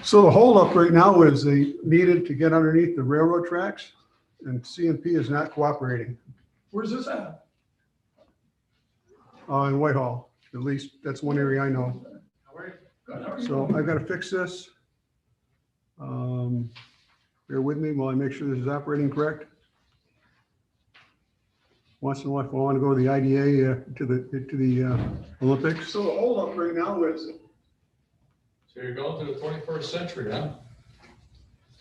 So the holdup right now is they needed to get underneath the railroad tracks, and CMP is not cooperating. Where's this at? In Whitehall, at least that's one area I know. Good, how are you? So I've got to fix this. Bear with me while I make sure this is operating correct. Once in a while, if I want to go to the IDA to the Olympics. So the holdup right now is So you're going to the 21st century, huh?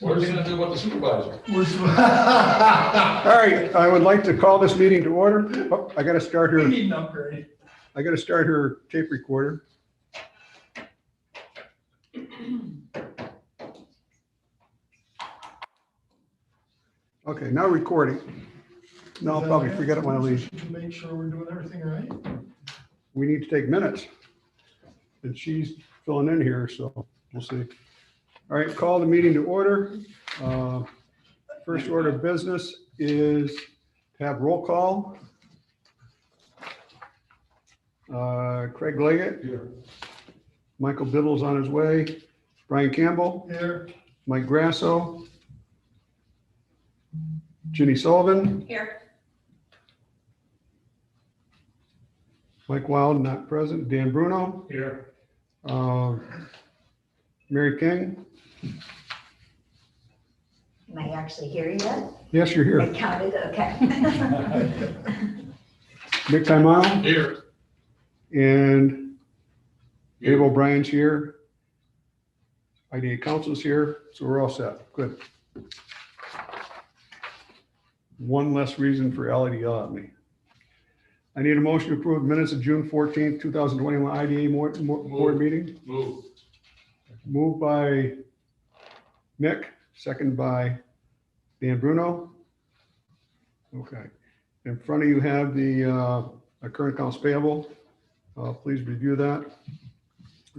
What are you gonna do about the supervisor? all right. I would like to call this meeting to order. Oh, I got to start We her. need an upgrade. I got to start her tape recorder. Okay, now recording. No, I'll probably forget it when I leave. To make sure we're doing everything right. We need to take minutes. And she's filling in here, so we'll see. All right, call the meeting to order. First order of business is to have roll call. Craig Leggett. Here. Michael Biddle's on his way. Brian Campbell. Here. Mike Grasso. Ginny Sullivan. Here. Mike Wild, not present. Dan Bruno. Here. Mary King. Am I actually here yet? Yes, you're I here. counted, okay. Nick Taimano Here. and Dave O'Brien's here. IDA Council's here, so we're all set. Good. One less reason for Ally to yell at me. I need a motion to approve minutes of June 14th, 2021 IDA board meeting. Move. Moved by Nick, second by Dan Bruno. Okay. In front of you have the current accounts payable. Please review that.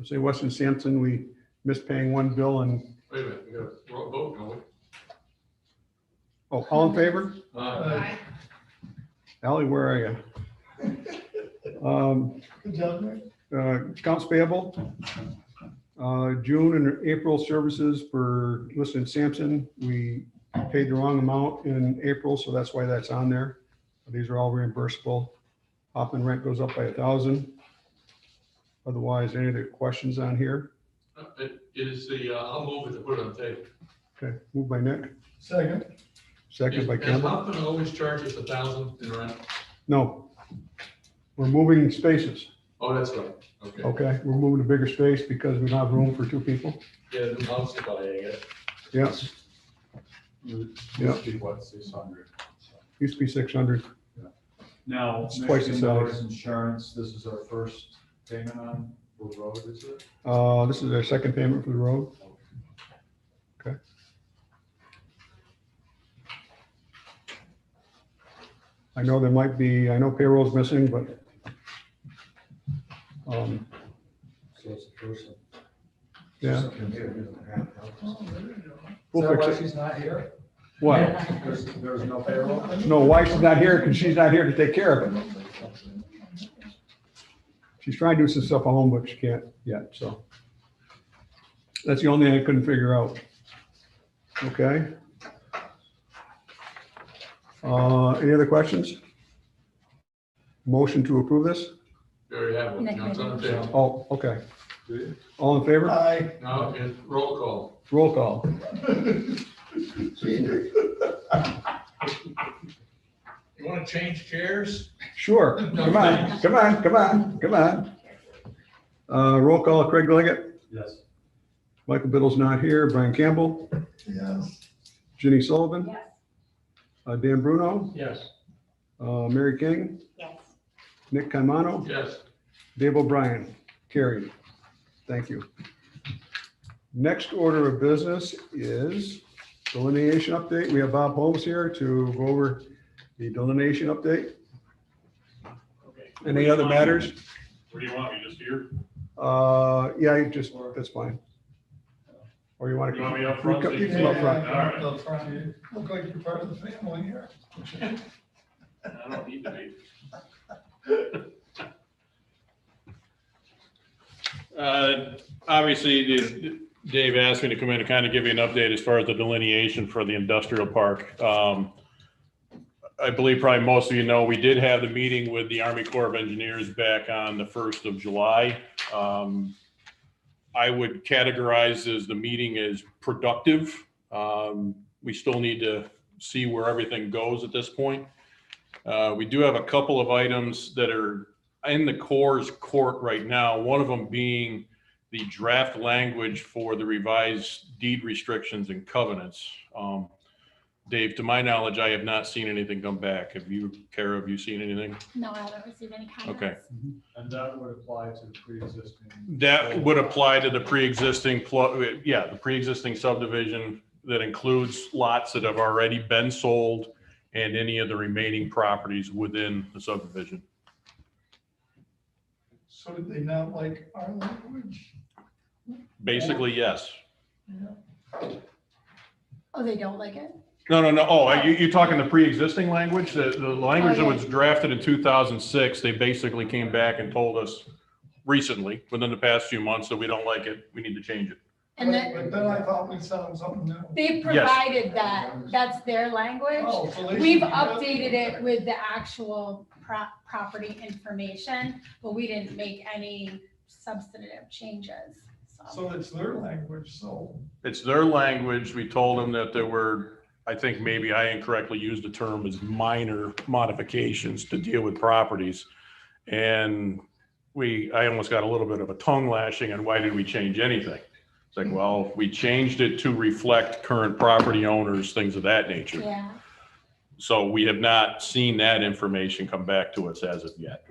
Say Weston Sampson, we missed paying one bill and, Wait a minute, we got a vote, don't we? oh, all in favor? Aye. Ally, where are you? Good job, Nick. Accounts payable. June and April services for Weston Sampson. We paid the wrong amount in April, so that's why that's on there. These are all reimbursable. Hoffman rent goes up by 1,000. Otherwise, any other questions on here? It is the, I'll move it to put it on tape. Okay, moved by Nick, Second. second by Has Campbell. Hoffman always charged us 1,000 in rent? No, we're moving spaces. Oh, that's right, okay. Okay, we're moving to bigger space because we don't have room for two people. Yeah, the house to buy, I guess. Yes, Used to be what, 600? used to be 600. Now, It's twice the Michigan size. Motors Insurance, this is our first payment on the road, is it? This is our second payment for the road. Okay. I know there might be, I know payroll's missing, but So it's the first one. yeah, Oh, there you go. we'll fix it. she's not here? What? There's no payroll? No, why she's not here? Because she's not here to take care of it. She's trying to do some stuff at home, but she can't yet, so. That's the only thing I couldn't figure out. Okay. Any other questions? Motion to approve this? We already have one, Nick now it's on the made tape. Oh, okay. Do you? All in favor? Aye. Now, it's roll call. Roll call. You wanna change chairs? Sure. Come on, come on, come on, come on. Roll call, Craig Leggett. Yes. Michael Biddle's not here. Brian Campbell. Yes. Ginny Sullivan. Yes. Dan Bruno. Yes. Mary King. Yes. Nick Caimano. Yes. Dave O'Brien. Carried. Thank you. Next order of business is delineation update. We have Bob Holmes here to go over the delineation update. Okay. Any other matters? Where do you want me, just here? Yeah, you just, that's fine. Or you want to? You want me up front? You can come up front. All right. Up front. You look like you're part of the family here. I don't need to be. Obviously, Dave asked me to come in and kind of give you an update as far as the delineation for the industrial park. I believe probably most of you know, we did have the meeting with the Army Corps of Engineers back on the 1st of July. I would categorize as the meeting as productive. We still need to see where everything goes at this point. We do have a couple of items that are in the Corps' court right now, one of them being the draft language for the revised deed restrictions and covenants. Dave, to my knowledge, I have not seen anything come back. Have you, Kara, have you seen anything? No, I haven't received any comments. Okay. And that would apply to the pre-existing. That would apply to the pre-existing, the pre-existing subdivision that includes lots that have already been sold and any of the remaining properties within the subdivision. So did they not like our language? Basically, yes. Yeah. Oh, they don't like it? No. Oh, you're talking the pre-existing language? The language that was drafted in 2006, they basically came back and told us recently, within the past few months, that we don't like it, we need to change it. And But then I thought we found something new. they provided that, that's their language. Oh, so they We've should be updated it with the actual property information, but we didn't make any substantive changes. So it's their language, so. It's their language. We told them that there were, I think maybe I incorrectly used the term as minor modifications to deal with properties. And I almost got a little bit of a tongue lashing on why did we change anything? It's like, well, we changed it to reflect current property owners, things of that nature. Yeah. So we have not seen that information come back to us as of yet.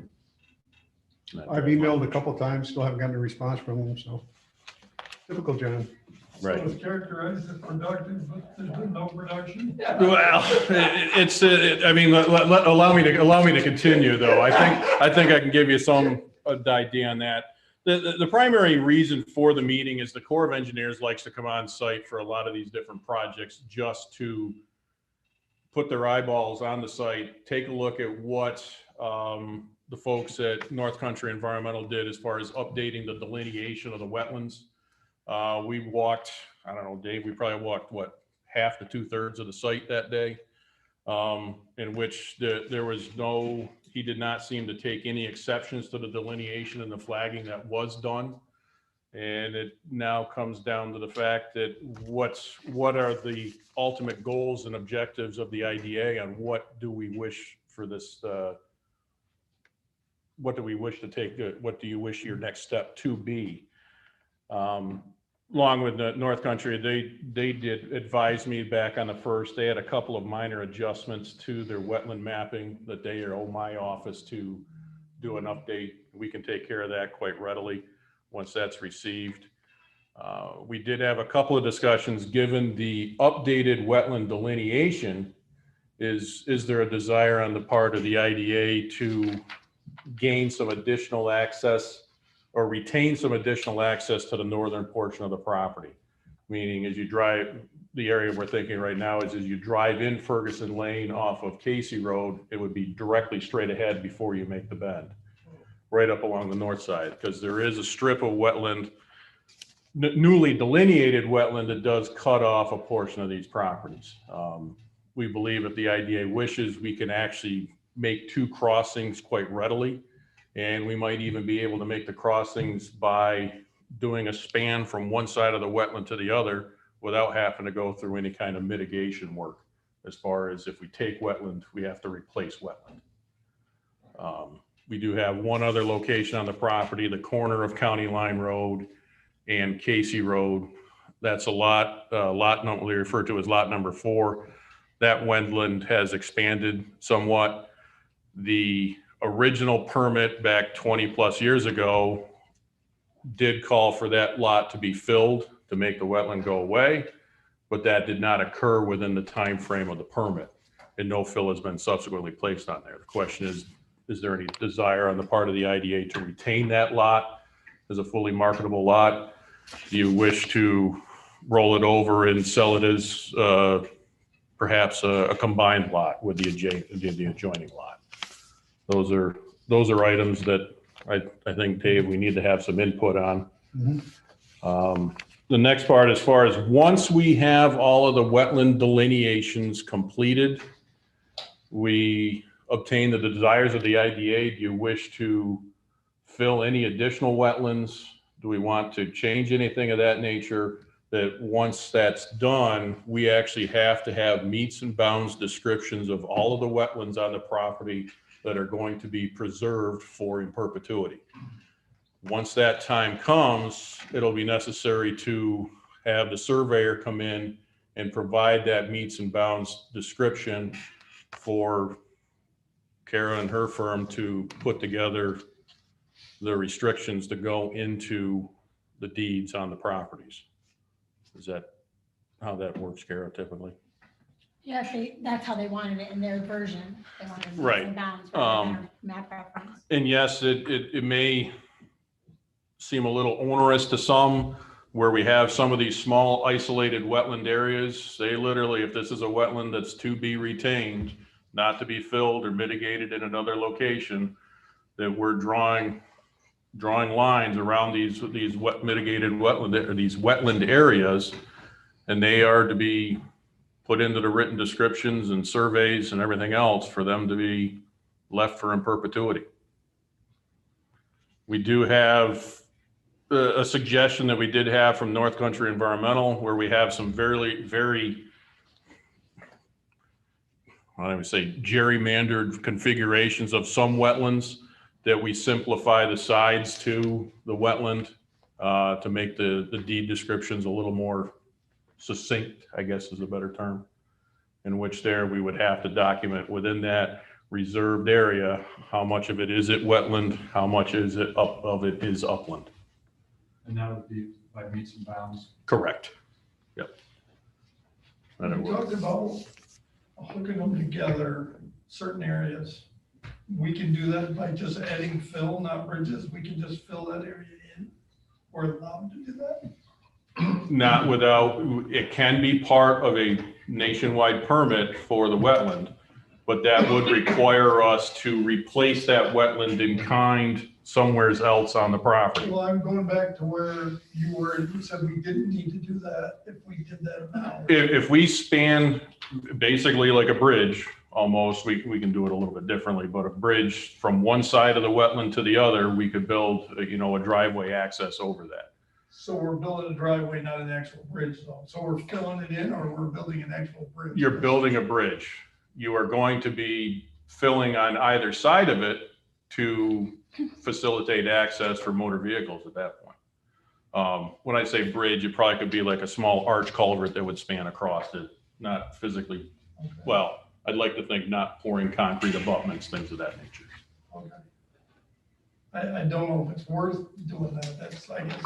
I've emailed a couple times, still haven't gotten a response from them, so. Typical John. Right. So it's characterized as productive, but there's been no production. Well, I mean, allow me to continue though. I think I can give you some idea on that. The primary reason for the meeting is the Corps of Engineers likes to come on site for a lot of these different projects just to put their eyeballs on the site, take a look at what the folks at North Country Environmental did as far as updating the delineation of the wetlands. We walked, I don't know, Dave, we probably walked, what, half to 2/3 of the site that day, in which there was no, he did not seem to take any exceptions to the delineation and the flagging that was done. And it now comes down to the fact that what are the ultimate goals and objectives of the IDA, and what do we wish for this, what do we wish to take, what do you wish your next step to be? Along with the North Country, they did advise me back on the 1st. They had a couple of minor adjustments to their wetland mapping that they owe my office to do an update. We can take care of that quite readily once that's received. We did have a couple of discussions. Given the updated wetland delineation, is there a desire on the part of the IDA to gain some additional access or retain some additional access to the northern portion of the property? Meaning, as you drive, the area we're thinking right now is as you drive in Ferguson Lane off of Casey Road, it would be directly straight ahead before you make the bend, right up along the north side, because there is a strip of wetland, newly delineated wetland, that does cut off a portion of these properties. We believe if the IDA wishes, we can actually make 2 crossings quite readily. And we might even be able to make the crossings by doing a span from one side of the wetland to the other without having to go through any kind of mitigation work. As far as if we take wetland, we have to replace wetland. We do have one other location on the property, the corner of County Line Road and Casey Road. That's a lot we refer to as lot number 4. That wetland has expanded somewhat. The original permit back 20+ years ago did call for that lot to be filled to make the wetland go away, but that did not occur within the time frame of the permit, and no fill has been subsequently placed on there. The question is there any desire on the part of the IDA to retain that lot as a fully marketable lot? Do you wish to roll it over and sell it as perhaps a combined lot with the adjoining lot? Those are items that I think, Dave, we need to have some input on. Mhm. the next part, as far as once we have all of the wetland delineations completed, we obtain the desires of the IDA. Do you wish to fill any additional wetlands? Do we want to change anything of that nature? That once that's done, we actually have to have meets and bounds descriptions of all of the wetlands on the property that are going to be preserved for in perpetuity. Once that time comes, it'll be necessary to have the surveyor come in and provide that meets and bounds description for Kara and her firm to put together the restrictions to go into the deeds on the properties. Is that how that works, Kara, typically? Yes, that's how they wanted it in their version. They wanted meets Right. and bounds rather than a map reference. And yes, it may seem a little onerous to some, where we have some of these small isolated wetland areas. They literally, if this is a wetland that's to be retained, not to be filled or mitigated in another location, that we're drawing lines around these mitigated wetland, or these wetland areas, and they are to be put into the written descriptions and surveys and everything else for them to be left for in perpetuity. We do have a suggestion that we did have from North Country Environmental, where we have some very, I would say, gerrymandered configurations of some wetlands, that we simplify the sides to the wetland to make the deed descriptions a little more succinct, I guess is a better term, in which there we would have to document within that reserved area how much of it is it wetland, how much is it is upland. And that would be by meets and bounds. Correct. Yep. We talked about hooking them together, certain areas. We can do that by just adding fill, not bridges. We can just fill that area in. We're allowed to do that. Not without, it can be part of a nationwide permit for the wetland, but that would require us to replace that wetland in kind somewhere else on the property. Well, I'm going back to where you were, you said we didn't need to do that if we did that now. If we span basically like a bridge, almost, we can do it a little bit differently, but a bridge from one side of the wetland to the other, we could build, a driveway access over that. So we're building a driveway, not an actual bridge though. So we're filling it in or we're building an actual bridge? You're building a bridge. You are going to be filling on either side of it to facilitate access for motor vehicles at that point. When I say bridge, it probably could be like a small arch culvert that would span across it, not physically, Okay. well, I'd like to think not pouring concrete abutments, things of that nature. Okay. I don't know if it's worth doing that. That's, I guess,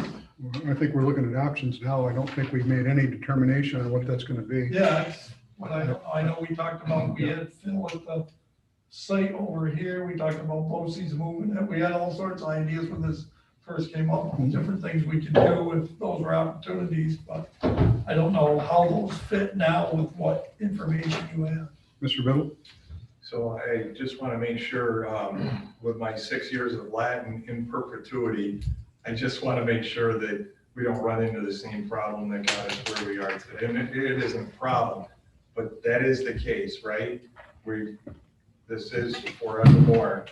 I think we're looking at options now. I don't think we've made any determination on what that's gonna be. yeah, that's what I know we talked about, we had Phil at the site over here. We talked about BOCES moving it. We had all sorts of ideas when this first came up, different things we could do if those were opportunities, but I don't know how those fit now with what information you have. Mr. Biddle? So I just want to make sure, with my 6 years of Latin in perpetuity, I just want to make sure that we don't run into the same problem that got us where we are today. And it isn't a problem, but that is the case, right? This is forevermore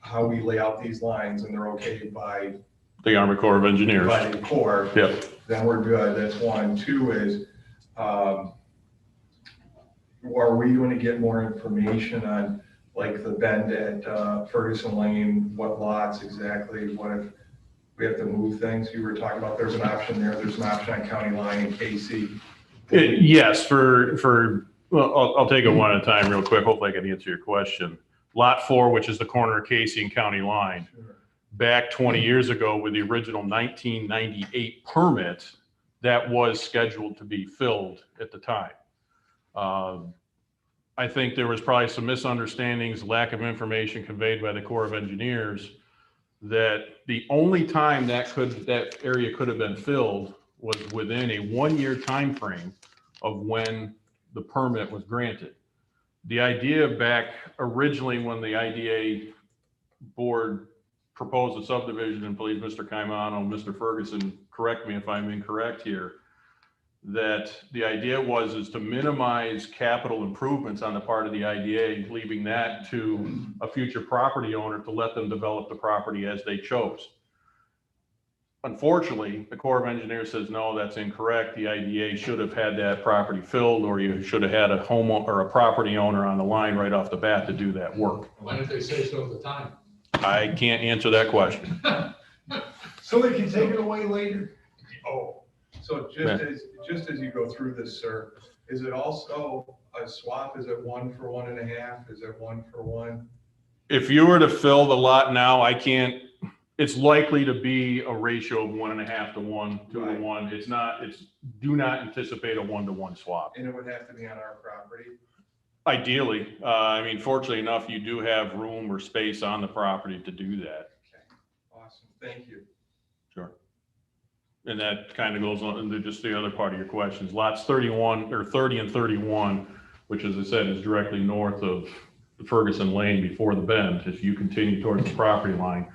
how we lay out these lines, and they're okay by The Army Corps of Engineers. the Corps. Yep. Then we're good. That's one. Two is, are we going to get more information on like the bend at Ferguson Lane, what lots exactly, what if we have to move things? You were talking about there's an option there. There's an option on County Line and Casey. Yes, well, I'll take it one at a time real quick. Hopefully I can answer your question. Lot 4, which is the corner of Casey and County Line. Back 20 years ago with the original 1998 permit, that was scheduled to be filled at the time. I think there was probably some misunderstandings, lack of information conveyed by the Corps of Engineers, that the only time that area could have been filled was within a 1-year time frame of when the permit was granted. The idea back originally when the IDA board proposed a subdivision, and please, Mr. Caimano, Mr. Ferguson, correct me if I'm incorrect here, that the idea is to minimize capital improvements on the part of the IDA, leaving that to a future property owner to let them develop the property as they chose. Unfortunately, the Corps of Engineers says, no, that's incorrect. The IDA should have had that property filled, or you should have had a homeowner or a property owner on the line right off the bat to do that work. Why didn't they say so at the time? I can't answer that question. So they can take it away later. Oh, so just as you go through this, sir, is it also a swap? Is it 1 for 1.5? Is it 1 for 1? If you were to fill the lot now, I can't, it's likely to be a ratio of 1.5 to 1, 2 to 1. Do not anticipate a 1-to-1 swap. And it would have to be on our property? Ideally, I mean, fortunately enough, you do have room or space on the property to do that. Okay, awesome, thank you. Sure. And that kind of goes on into just the other part of your questions. Lots 31 or 30 and 31, which, as I said, is directly north of Ferguson Lane before the bend. If you continue towards the property line,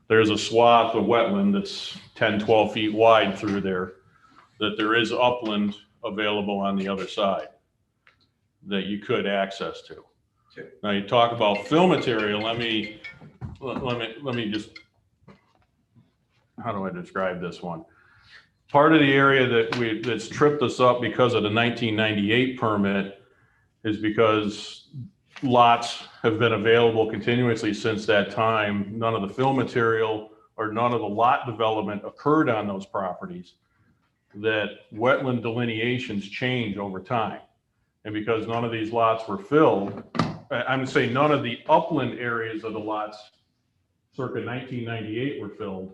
there's a swath of wetland that's 10, 12 feet wide through there, that there is upland available on the other side that you could access to. Okay. Now you talk about fill material. Let me just, how do I describe this one? Part of the area that's tripped us up because of the 1998 permit is because lots have been available continuously since that time. None of the fill material or none of the lot development occurred on those properties. That wetland delineations change over time. And because none of these lots were filled, I'm gonna say none of the upland areas of the lots circa 1998 were filled.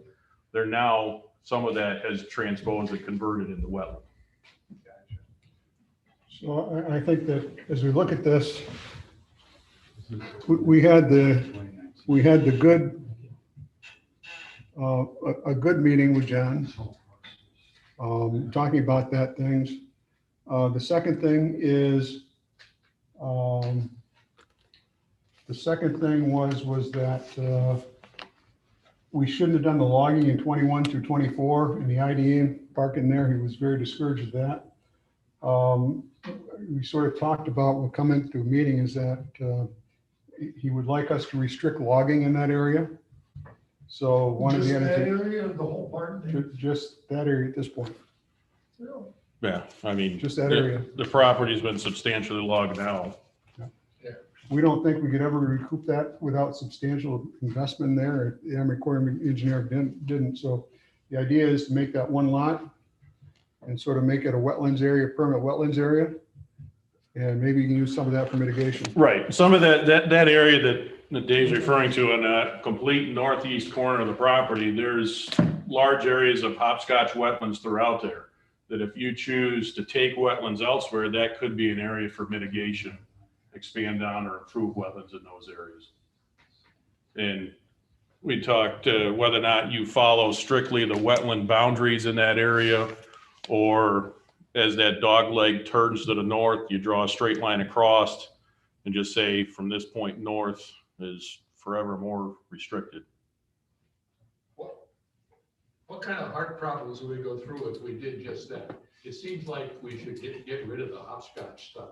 They're now, some of that has transposed and converted into wetland. Gotcha. So I think that as we look at this, we had the good, a good meeting with John, talking about that things. The second thing is, was that we shouldn't have done the logging in 21 through 24 in the IDA park in there. He was very discouraged of that. We sort of talked about, we'll come into a meeting, is that he would like us to restrict logging in that area. So one of Just the that entities, area, the whole park. just that area at this point, Yeah, I mean, just that area. the property's been substantially logged now. We don't think we could ever recoup that without substantial investment there. The Army Corps of Engineer didn't. So the idea is to make that one lot and sort of make it a wetlands area, permanent wetlands area. And maybe you can use some of that for mitigation. Right, some of that area that Dave's referring to in that complete northeast corner of the property, there's large areas of hopscotch wetlands throughout there. That if you choose to take wetlands elsewhere, that could be an area for mitigation, expand on or improve wetlands in those areas. And we talked whether or not you follow strictly the wetland boundaries in that area, or as that dog leg turns to the north, you draw a straight line across and just say from this point north is forever more restricted. What kind of heart problems would we go through if we did just that? It seems like we should get rid of the hopscotch stuff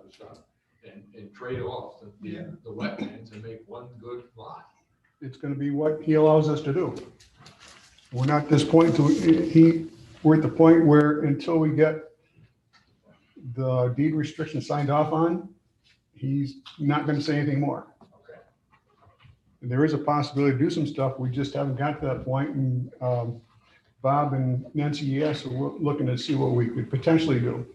and trade off the wetlands and make one good lot. It's going to be what he allows us to do. We're not at this point we're at the point where until we get the deed restriction signed off on, he's not going to say anything more. Okay. There is a possibility to do some stuff. We just haven't got to that point. And Bob and Nancy, yes, so we're looking to see what we could potentially do.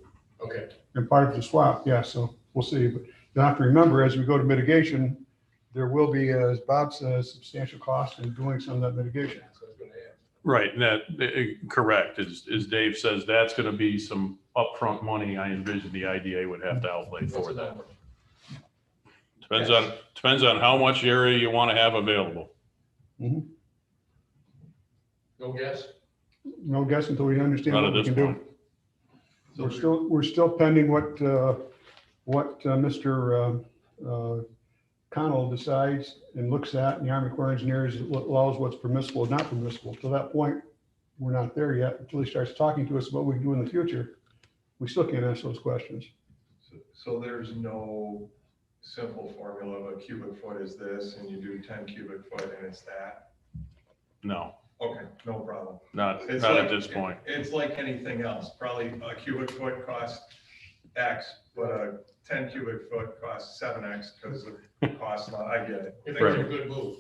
Okay. And part of the swap, yeah, so we'll see. But you have to remember, as we go to mitigation, there will be, as Bob says, substantial cost in doing some of that mitigation. That's what I was gonna ask. Right, and that correct, as Dave says, that's going to be some upfront money I envision the IDA would have to outlay for that. Depends on how much area you want to have available. Mhm. No guess? No guess until we understand Not what at we this can point. do. We're still pending what Mr. Connell decides and looks at, and the Army Corps of Engineers allows what's permissible and not permissible. To that point, we're not there yet until he starts talking to us about what we do in the future. We still can't ask those questions. So there's no simple formula of a cubic foot is this, and you do 10 cubic foot and it's that? No, Okay, no problem. not It's at like- this point. It's like anything else, probably a cubic foot costs X, but a 10 cubic foot costs 7X because of cost, I get it. If they're in a good mood,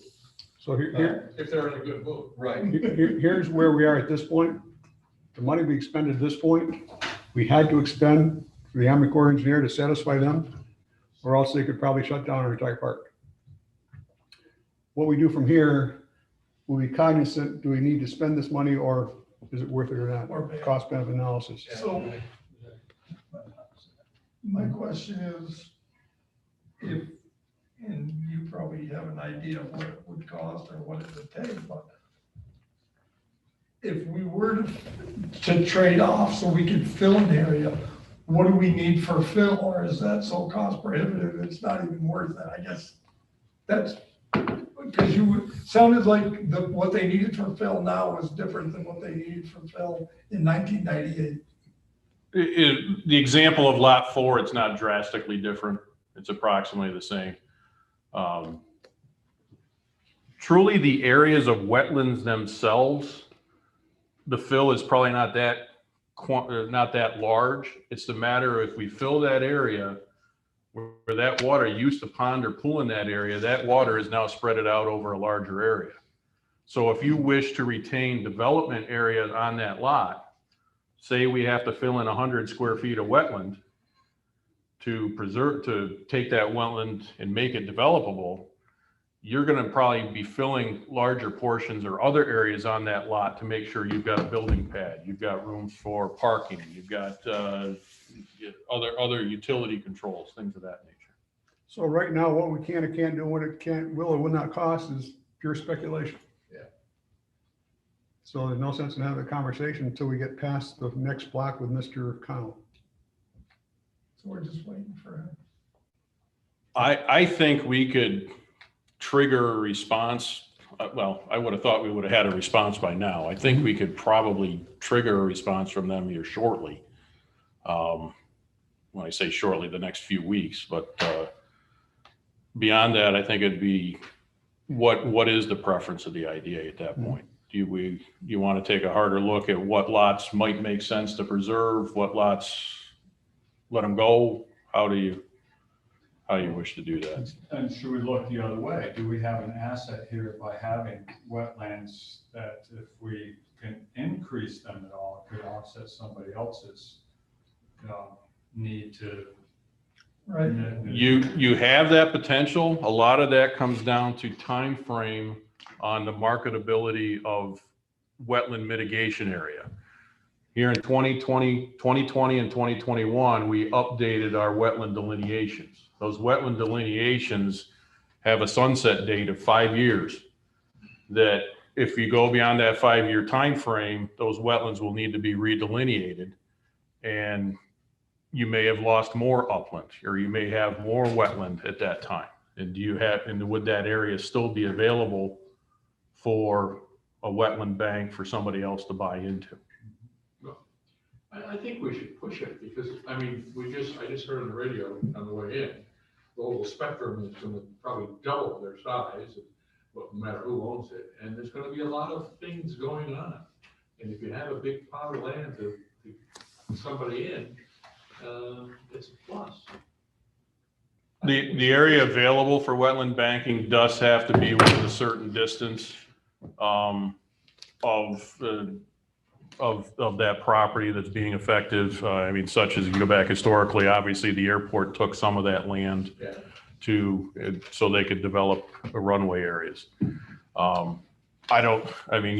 So if they're in a good mood. Right. here's where we are at this point. The money we expended at this point, we had to expend for the Army Corps engineer to satisfy them, or else they could probably shut down our entire park. What we do from here, will be cognizant, do we need to spend this money, or is it worth it or not? Or pay it. Cost benefit analysis. So my question is, if, and you probably have an idea of what it would cost or what it would take, but if we were to trade off so we could fill an area, what do we need for fill, or is that so cost prohibitive, it's not even worth it, I guess? That's, because you sounded like what they needed for fill now is different than what they needed for fill in 1998. The example of lot 4, it's not drastically different. It's approximately the same. Truly, the areas of wetlands themselves, the fill is probably not that large. It's the matter if we fill that area where that water used to pond or pool in that area, that water is now spread it out over a larger area. So if you wish to retain development areas on that lot, say we have to fill in 100 square feet of wetland to take that wetland and make it developable, you're going to probably be filling larger portions or other areas on that lot to make sure you've got a building pad, you've got rooms for parking, you've got other utility controls, things of that nature. So right now, what we can and can't do, what it can't, will or will not cost is pure speculation. Yeah. So there's no sense in having a conversation until we get past the next block with Mr. Connell. So we're just waiting for him. I think we could trigger a response. Well, I would have thought we would have had a response by now. I think we could probably trigger a response from them here shortly. When I say shortly, the next few weeks, but beyond that, I think it'd be what is the preference of the IDA at that point? Do you want to take a harder look at what lots might make sense to preserve, what lots let them go? How do you wish to do that? And should we look the other way? Do we have an asset here by having wetlands that if we can increase them at all, it could offset somebody else's need to? Right. You have that potential. A lot of that comes down to time frame on the marketability of wetland mitigation area. Here in 2020 and 2021, we updated our wetland delineations. Those wetland delineations have a sunset date of 5 years. That if you go beyond that 5-year time frame, those wetlands will need to be redelineated, and you may have lost more upland, or you may have more wetland at that time. And would that area still be available for a wetland bank for somebody else to buy into? I think we should push it because, I mean, I just heard on the radio on the way in, the whole spectrum is going to probably double their size, no matter who owns it. And there's going to be a lot of things going on. And if you have a big pot of land to put somebody in, it's a plus. The area available for wetland banking does have to be within a certain distance of that property that's being effective. I mean, such as you go back historically, obviously the airport took some of that land so they could develop runway areas. You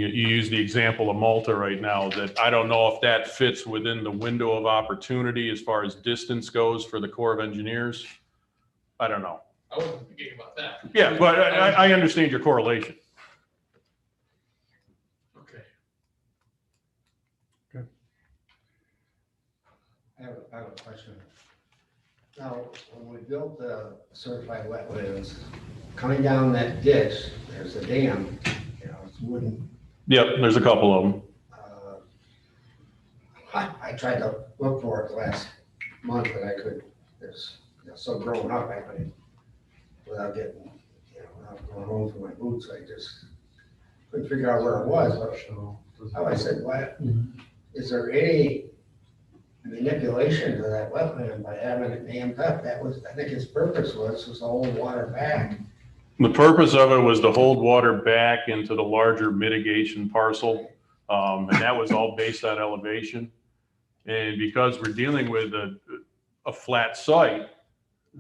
use the example of Malta right now, that I don't know if that fits within the window of opportunity as far as distance goes for the Corps of Engineers. I don't know. I wasn't thinking about that. Yeah, but I understand your correlation. Okay. I have a question. Now, when we built the certified wetlands, coming down that ditch, there's a dam, it's wooden. Yep, there's a couple of them. I tried to look for it last month, and I could, it's, so grown up, I couldn't, without getting, without going home for my boots, I just couldn't figure out where it was, but I said, what, is there any manipulation to that wetland by having it dammed up? That was, I think its purpose was to hold water back. The purpose of it was to hold water back into the larger mitigation parcel. And that was all based on elevation. And because we're dealing with a flat site,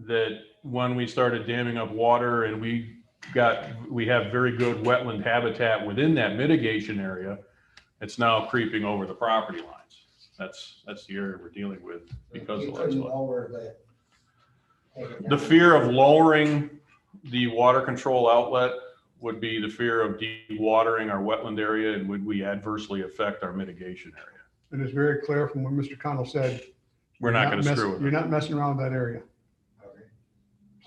that when we started damming up water and we have very good wetland habitat within that mitigation area, it's now creeping over the property lines. That's the area we're dealing with because You of that. couldn't lower the. take it The down. fear of lowering the water control outlet would be the fear of dewatering our wetland area, and would we adversely affect our mitigation area? And it's very clear from what Mr. Connell said. We're not gonna screw with You're it. not messing around with that area. Okay.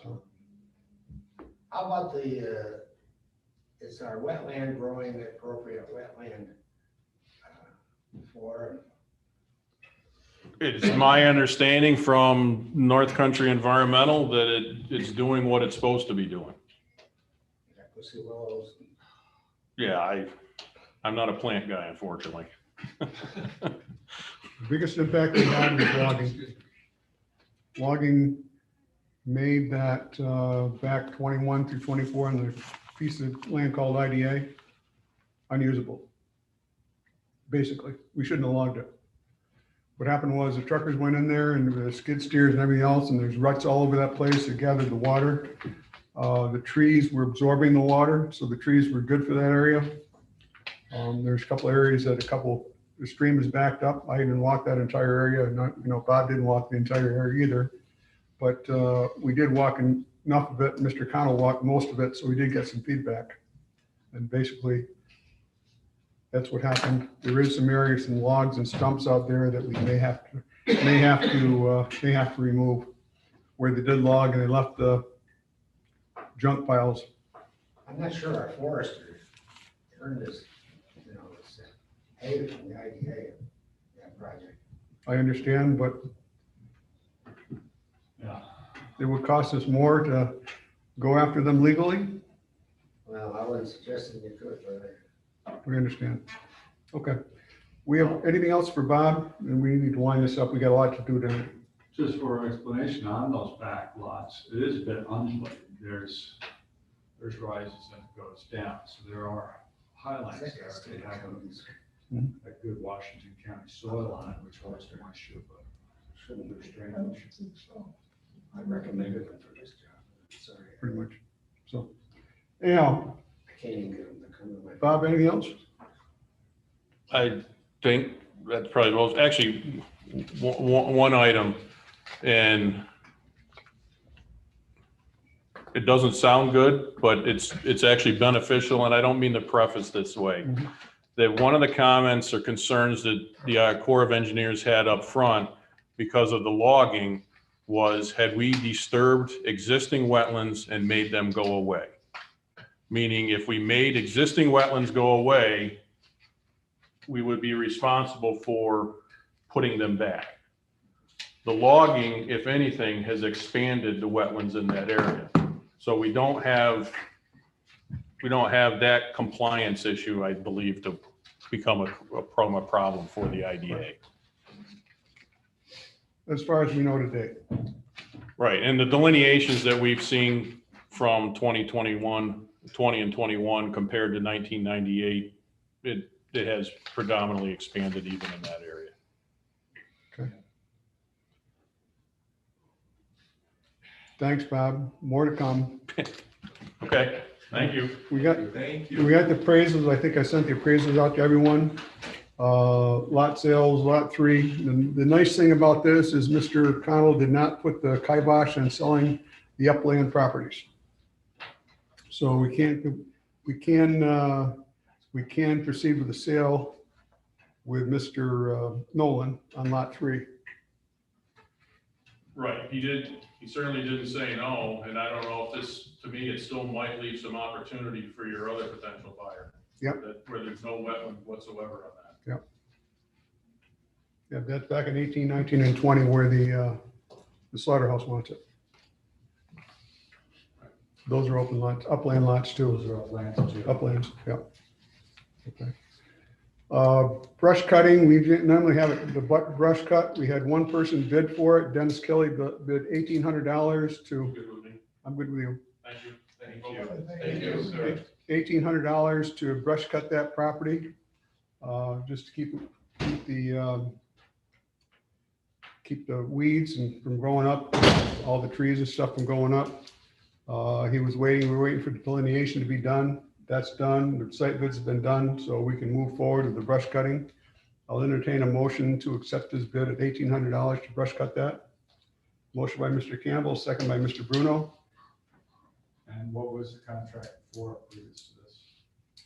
So, How about is our wetland growing the appropriate wetland for, It's my understanding from North Country Environmental that it's doing what it's supposed to be doing. pussy willows? Yeah, I'm not a plant guy, unfortunately. the biggest impact we had was logging. Logging made that back 21 through 24 in the piece of land called IDA unusable. Basically, we shouldn't have logged it. What happened was the truckers went in there and the skid steers and everything else, and there's ruts all over that place that gathered the water. The trees were absorbing the water, so the trees were good for that area. There's a couple areas that the stream is backed up. I didn't walk that entire area. Bob didn't walk the entire area either. But we did walk enough of it. Mr. Connell walked most of it, so we did get some feedback. And basically, that's what happened. There is some areas, some logs and stumps out there that we may have to remove where they did log and they left the junk piles. I'm not sure our forester earned this, this hay from the IDA, that project. I understand, but Yeah. it would cost us more to go after them legally. Well, I wasn't suggesting you could, but We understand. Okay. We have anything else for Bob? And we need to line this up. We got a lot to do tonight. Just for explanation on those back lots, it is a bit undulating. There's rises and it goes down. So there are highlands there. They have a good Washington County soil on it, which holds the moisture, but shouldn't be strange. I recommended him for this job. Sorry, Pretty much. So, anyhow, I can't even get him to come to my. Bob, anything else? I think that's probably most, actually, one item, and it doesn't sound good, but it's actually beneficial, and I don't mean to preface this way. Mhm. That one of the comments or concerns that the Corps of Engineers had up front because of the logging was, had we disturbed existing wetlands and made them go away? Meaning if we made existing wetlands go away, we would be responsible for putting them back. The logging, if anything, has expanded the wetlands in that area. So we don't have that compliance issue, I believe, to become a problem for the IDA. As far as we know today. Right, and the delineations that we've seen from 20 and 21 compared to 1998, it has predominantly expanded even in that area. Okay. Thanks, Bob. More to come. Okay, thank you. We got Thank you. the appraisals. I think I sent the appraisals out to everyone. Lot sales, lot 3. The nice thing about this is Mr. Connell did not put the kibosh on selling the upland properties. So we can proceed with the sale with Mr. Nolan on lot 3. Right, he certainly didn't say no, and I don't know if this, to me, it still might leave some opportunity for your other potential buyer. Yep. Where there's no wetland whatsoever on that. Yeah, that's back in 18, 19, and 20 where the slaughterhouse wants it. Those are open lots, upland lots too. Those are uplands too. Uplands, yeah. Okay. Brush cutting, we didn't normally have it, the brush cut, we had one person bid for it. Dennis Kelly bid $1,800 to, Good with me. I'm good with you, Thank you. Thank you. Thank you, sir. $1,800 to brush cut that property. Just to keep the weeds and from growing up, all the trees and stuff from going up. He was waiting, we're waiting for the delineation to be done. That's done. The site bids have been done, so we can move forward with the brush cutting. I'll entertain a motion to accept this bid at $1,800 to brush cut that. Motion by Mr. Campbell, second by Mr. Bruno. And what was the contract for previous to this?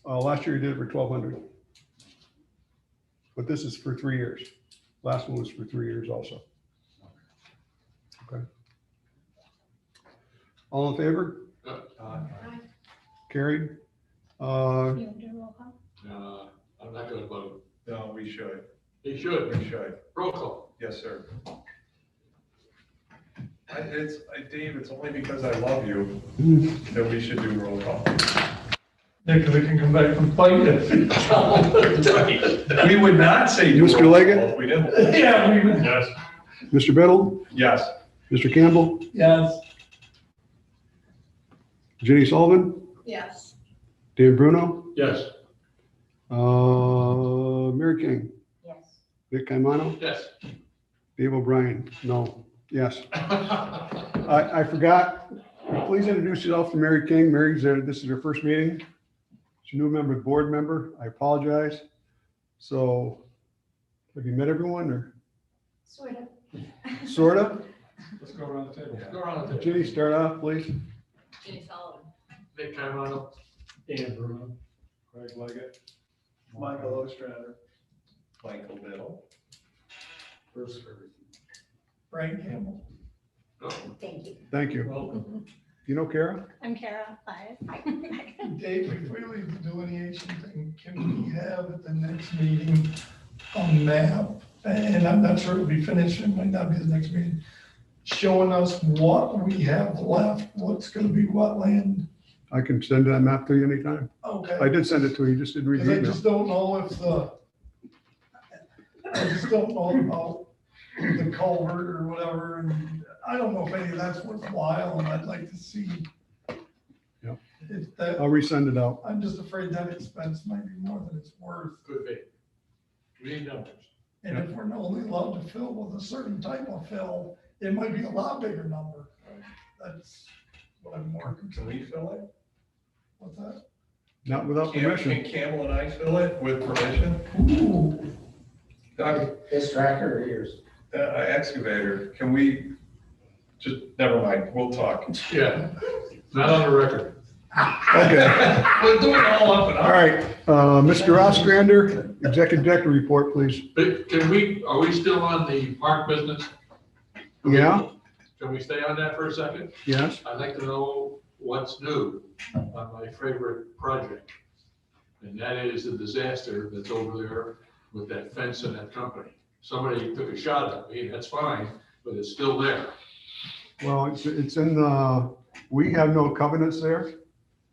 Last year he did it for $1,200. But this is for 3 years. Last one was for 3 years also. Okay. All in favor? Carried. You want to do a roll call? I'm not gonna vote. No, we should. He should. We should. Roll call. Yes, sir. Dave, it's only because I love you that we should do roll call. Nick, we can come back and fight it. We would not say. do Mr. roll Leggett? call if we didn't. Yeah, we would, Yes. Mr. Biddle, Yes. Mr. Campbell, yes. Jenny Sullivan, Yes. Dan Bruno, Yes. Mary King, Yes. Vic Caimano, Yes. Dave O'Brien, no, yes. I forgot, please introduce yourself to Mary King. Mary's there, this is her first meeting. She's a new member, board member. I apologize. So, have you met everyone or Sort of. sort of? Let's go around the table. Go around the table. Jenny, start off, please. Jenny Sullivan. Nick Caimano. Dan Bruno, Craig Leggett. Michael Ostrander. Michael Biddle. Bruce Ferguson. Frank Campbell. Oh, Thank you. Thank you. welcome. You know Kara? I'm Kara. Hi. Dave, before we leave the delineation thing, can we have at the next meeting a map? And I'm not sure it'll be finished, it might not be the next meeting, showing us what we have left, what's gonna be wetland. I can send that map to you anytime. Okay. I did send it to you, you just didn't read Because the I email. just don't know I just don't know about the culvert or whatever, and I don't know if any of that's worthwhile, and I'd like to see. Yep. If that, I'll resend it out. I'm just afraid that expense might be more than it's worth, Good be. We need numbers. and if we're only allowed to fill with a certain type of fill, it might be a lot bigger number. That's what I'm more Can concerned. we fill it? What's that? Not without permission. Can Campbell and I fill it with permission? Ooh, Doug, His tractor or yours? excavator, can we, just, never mind, we'll talk. Yeah, not on the record. Okay, we'll do it all up and all up. right. Mr. Ostrander, executive director report, please. But are we still on the park business? Yeah, Can we stay on that for a second? yes. I'd like to know what's new on my favorite project. And that is the disaster that's over there with that fence and that company. Somebody took a shot at me, that's fine, but it's still there. Well, it's in the, we have no covenants there,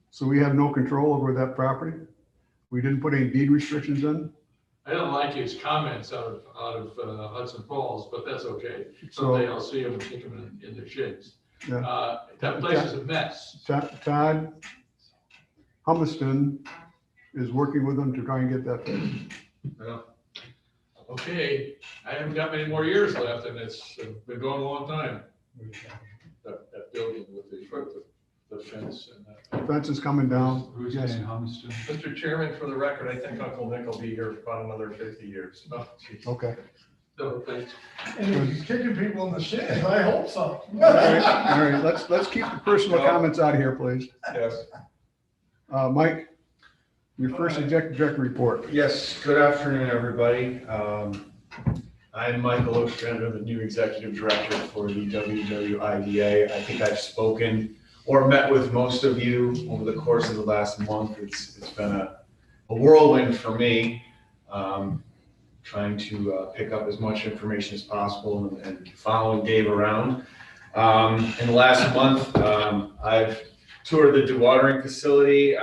so we have no control over that property. We didn't put any deed restrictions in, I don't like his comments out of Hudson Falls, but that's okay. so Someday I'll see him and kick him in the shins. Yeah. That place is a mess. Todd Humiston is working with them to try and get that fixed. Well, okay, I haven't got many more years left and it's been going a long time. That building with the fence and that. Fence is coming down. Who's Yes. Dan Humiston? Mr. Chairman, for the record, I think Uncle Nick will be here for about another 50 years. Oh, geez. Okay. No, thanks. And if he's kicking people in the shins, I hope so. All right, let's keep the personal comments out of here, please. Yes. Mike, your first executive director report. Yes, good afternoon, everybody. I'm Michael Ostrander, the new executive director for the WWIDA. I think I've spoken or met with most of you over the course of the last month. It's been a whirlwind for me. trying to pick up as much information as possible and following Dave around. In the last month, I've toured the dewatering facility,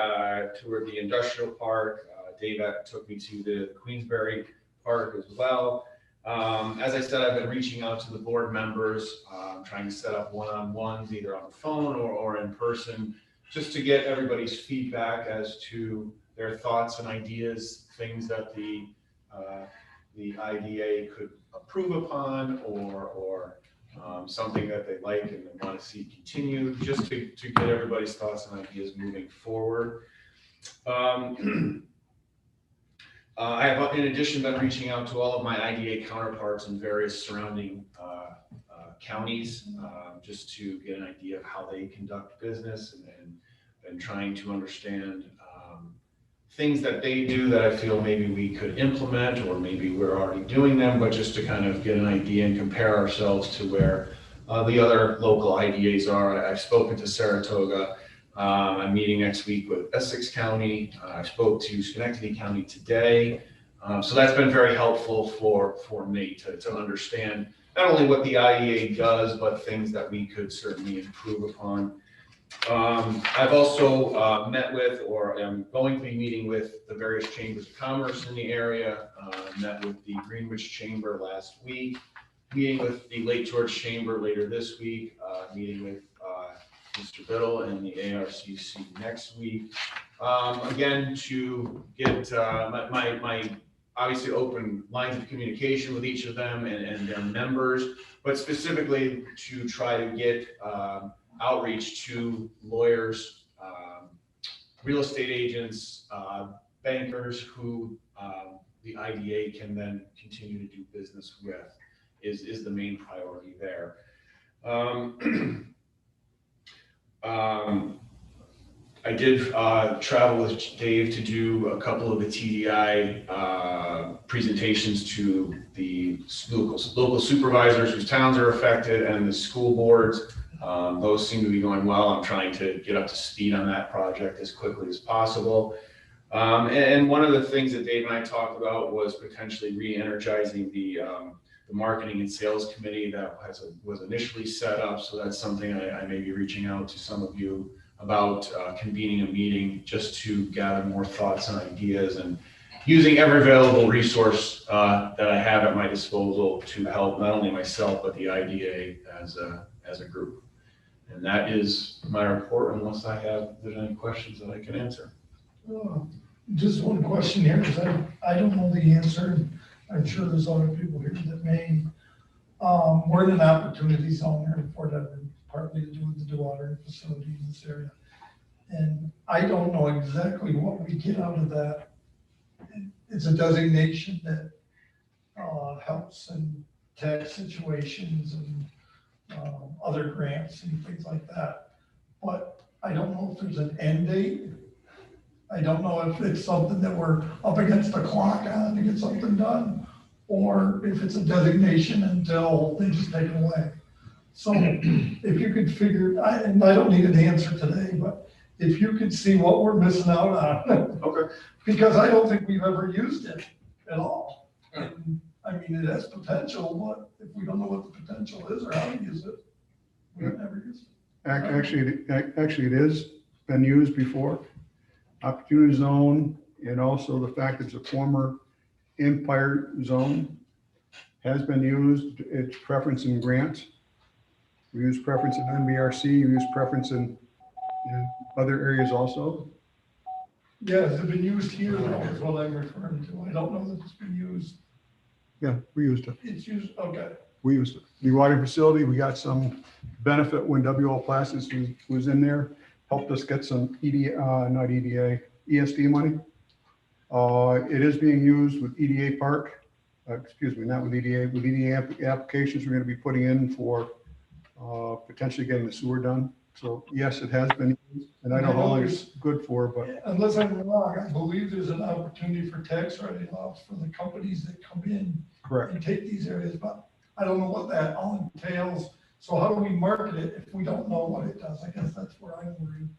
toured the industrial park. Dave took me to the Queensberry Park as well. As I said, I've been reaching out to the board members, trying to set up one-on-ones, either on the phone or in person, just to get everybody's feedback as to their thoughts and ideas, things that the IDA could improve upon, or something that they like and they want to see continue, just to get everybody's thoughts and ideas moving forward. I have, in addition, been reaching out to all of my IDA counterparts in various surrounding counties, just to get an idea of how they conduct business, and trying to understand things that they do that I feel maybe we could implement, or maybe we're already doing them, but just to kind of get an idea and compare ourselves to where the other local IDAs are. I've spoken to Saratoga. I'm meeting next week with Essex County. I spoke to Schenectady County today. So that's been very helpful for me to understand not only what the IDA does, but things that we could certainly improve upon. I've also met with, or am going to be meeting with, the various chambers of commerce in the area. Met with the Greenwich Chamber last week, meeting with the Lake George Chamber later this week, meeting with Mr. Biddle and the ARCC next week. Again, to get my obviously open lines of communication with each of them and their members, but specifically to try to get outreach to lawyers, real estate agents, bankers who the IDA can then continue to do business with is the main priority there. I did travel with Dave to do a couple of the TDI presentations to the local supervisors whose towns are affected and the school boards. Those seem to be going well. I'm trying to get up to speed on that project as quickly as possible. And one of the things that Dave and I talked about was potentially re-energizing the marketing and sales committee that was initially set up. So that's something I may be reaching out to some of you about, convening a meeting just to gather more thoughts and ideas, and using every available resource that I have at my disposal to help not only myself, but the IDA as a group. And that is my report, unless there's any questions that I can answer. Just one question here, because I don't know the answer. I'm sure there's other people here that may. We're in an opportunity zone here in Fort Edward, partly to do with the dewatering facility in this area. And I don't know exactly what we get out of that. It's a designation that helps in tax situations and other grants and things like that. But I don't know if there's an end date. I don't know if it's something that we're up against the clock on to get something done, or if it's a designation until they just take it away. So if you could figure, and I don't need an answer today, but if you could see what we're missing out on. Okay. Because I don't think we've ever used it at all. And I mean, it has potential, but if we don't know what the potential is or how to use it, we've never used it. Actually, it is been used before. Opportunity zone, and also the fact it's a former Empire zone has been used. It's preference in grants. We use preference in NBRC, we use preference in other areas also. Yeah, has it been used here? Is what I'm referring to. I don't know that it's been used. Yeah, we used it. It's used, okay. We used it. The water facility, we got some benefit when WL Plastics was in there, helped us get some ESD money. It is being used with EDA Park, excuse me, not with EDA, with EDA applications we're going to be putting in for potentially getting the sewer done. So yes, it has been used, and I don't know how long it's good for, but. Unless I'm wrong, I believe there's an opportunity for tax write-offs for the companies that come in. Correct. And take these areas, but I don't know what that all entails. So how do we market it if we don't know what it does? I guess that's where I'm worried.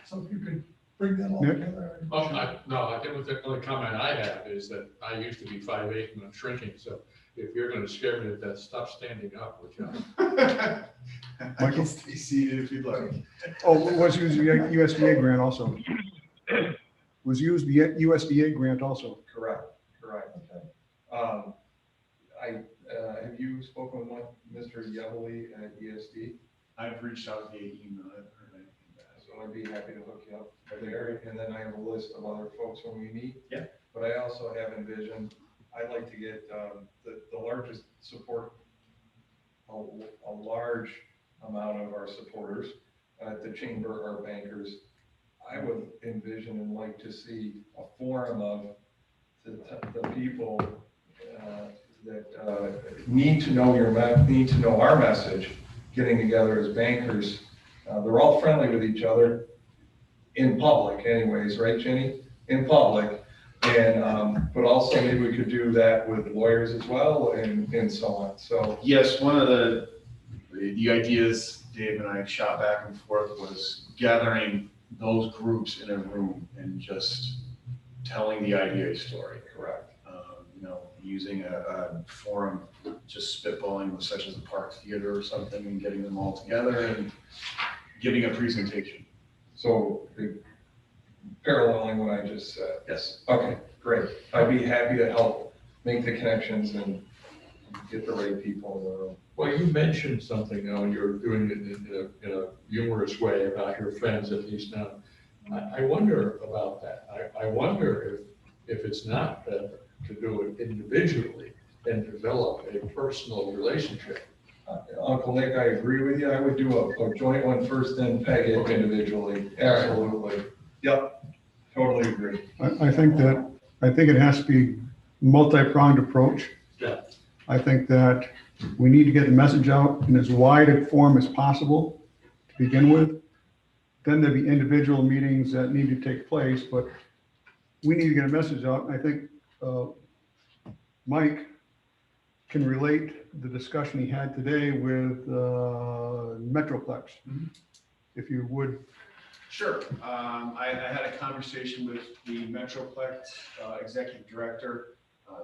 So if you could bring that all Nick? together. Oh, I think the only comment I have is that I used to be 5'8" and I'm shrinking, so if you're gonna scare me with that, stop standing up, would you? I can stay seated if you'd like. Oh, was used the USDA grant also. Was used the USDA grant also. Correct, correct. Have you spoken with Mr. Yevely at ESD? I've reached out via email, I haven't heard anything back. So I'd be happy to hook you up there, and then I have a list of other folks when we meet. Yeah. But I also have envisioned, I'd like to get the largest support, a large amount of our supporters at the chamber, our bankers. I would envision and like to see a forum of the people that need to know need to know our message, getting together as bankers. They're all friendly with each other in public anyways, right, Jenny? In public. And, but also maybe we could do that with lawyers as well and so on. So Yes, one of the ideas Dave and I shot back and forth was gathering those groups in a room and just telling the IDA story. correct. Using a forum, just spitballing, such as a park theater or something, and getting them all together and giving a presentation. So paralleling what I just said. Yes. Okay, great. I'd be happy to help make the connections and get the right people in the room. Well, you mentioned something, and you're doing it in a humorous way about your friends at least now. I wonder about that. I wonder if it's not better to do it individually and develop a personal relationship. Uncle Nick, I agree with you. I would do a joint one first, then peg it individually. Absolutely. Yep, totally agree. I think it has to be multi-pronged approach. Yeah. I think that we need to get the message out in as wide a form as possible to begin with. Then there'll be individual meetings that need to take place, but we need to get a message out. I think Mike can relate the discussion he had today with Metroplex. Mhm. If you would. Sure. I had a conversation with the Metroplex executive director,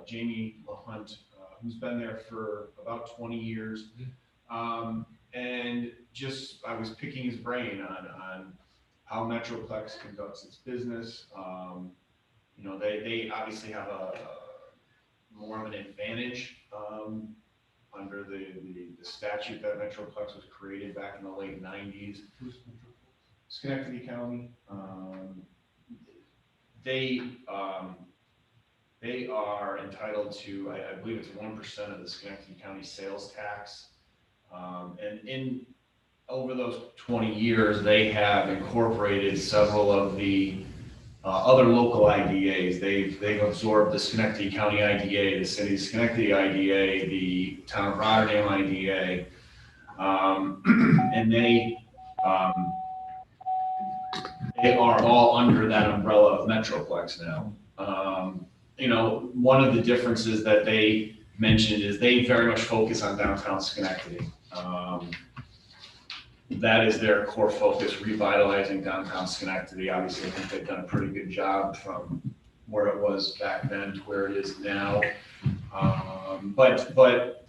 Jamie LaHunt, who's been there for about 20 years. And just, I was picking his brain on how Metroplex conducts its business. They obviously have a more of an advantage under the statute that Metroplex was created back in the late 90s. Schenectady County. They are entitled to, I believe it's 1% of the Schenectady County sales tax. And over those 20 years, they have incorporated several of the other local IDAs. They've absorbed the Schenectady County IDA, the City of Schenectady IDA, the Town of Rotterdam IDA, and they are all under that umbrella of Metroplex now. One of the differences that they mentioned is they very much focus on downtown Schenectady. That is their core focus, revitalizing downtown Schenectady. Obviously, I think they've done a pretty good job from where it was back then to where it is now. But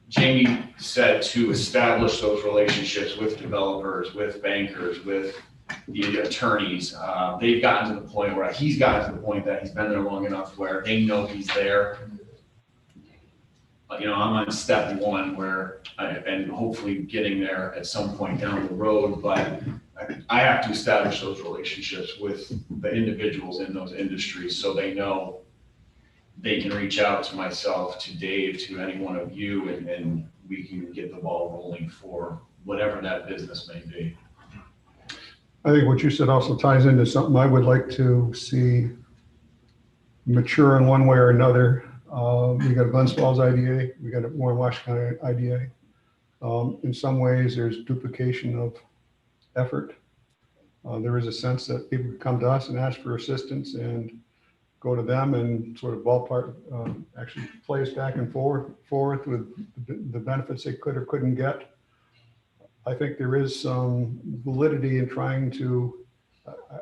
Jamie said to establish those relationships with developers, with bankers, with the attorneys. They've gotten to the point where he's gotten to the point that he's been there long enough where they know he's there. I'm on step one and hopefully getting there at some point down the road, but I have to establish those relationships with the individuals in those industries so they know they can reach out to myself, to Dave, to any one of you, and we can get the ball rolling for whatever that business may be. I think what you said also ties into something I would like to see mature in one way or another. We got a Glens Falls IDA, we got a Warren Washington IDA. In some ways, there's duplication of effort. There is a sense that people could come to us and ask for assistance and go to them and sort of ballpark, actually play us back and forth with the benefits they could or couldn't get. I think there is some validity in trying to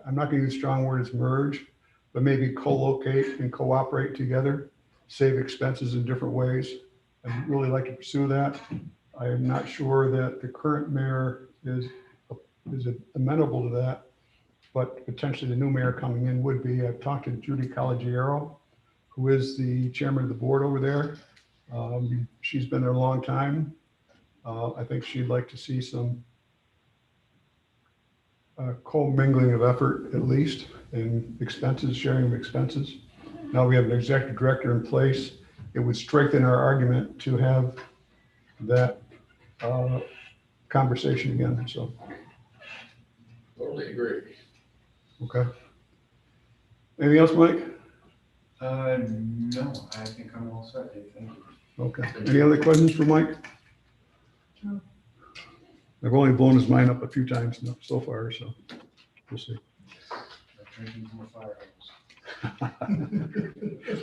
I'm not going to use the strong word as merge, but maybe co-locate and cooperate together, save expenses in different ways. I'd really like to pursue that. I am not sure that the current mayor is amenable to that, but potentially the new mayor coming in would be. I've talked to Judy Collegiero, who is the chairman of the board over there. She's been there a long time. I think she'd like to see some co-mingling of effort, at least, in expenses, sharing of expenses. Now we have an executive director in place. It would strengthen our argument to have that conversation again, so, Totally agree. okay. Anything else, Mike? No, I think I'm all set, Dave, thank you. Okay. Any other questions for Mike? No. I've only blown his mind up a few times so far, so we'll see. Drinking from a fire hose.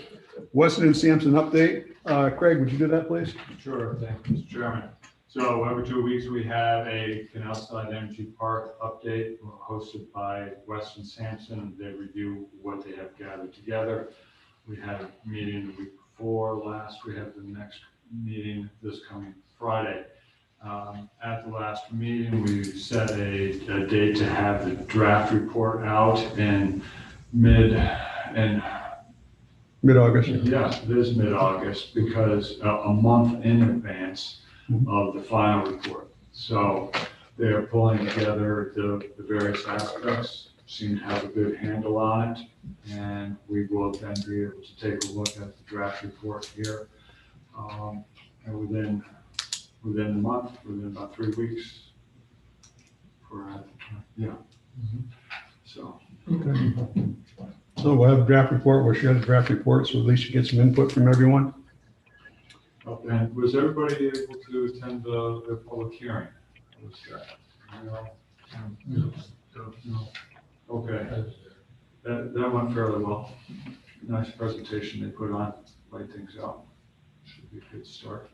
Weston and Sampson update. Craig, would you do that, please? Sure, thank you, Mr. Chairman. So every 2 weeks, we have a Canal-Side Energy Park update hosted by Weston Sampson. They review what they have gathered together. We had a meeting the week before last. We have the next meeting this coming Friday. At the last meeting, we set a date to have the draft report out in Mid-August. yeah, it is mid-August because a month in advance of the final report. So they're pulling together the various aspects, seem to have a good handle on it. And we will then be able to take a look at the draft report here. And within the month, within about 3 weeks. So. Okay. So we'll have a draft report. We'll share the draft report, so at least you get some input from everyone. And was everybody able to attend the public hearing? Was that? No. Okay, that went fairly well. Nice presentation they put on, laid things out. Should be a good start.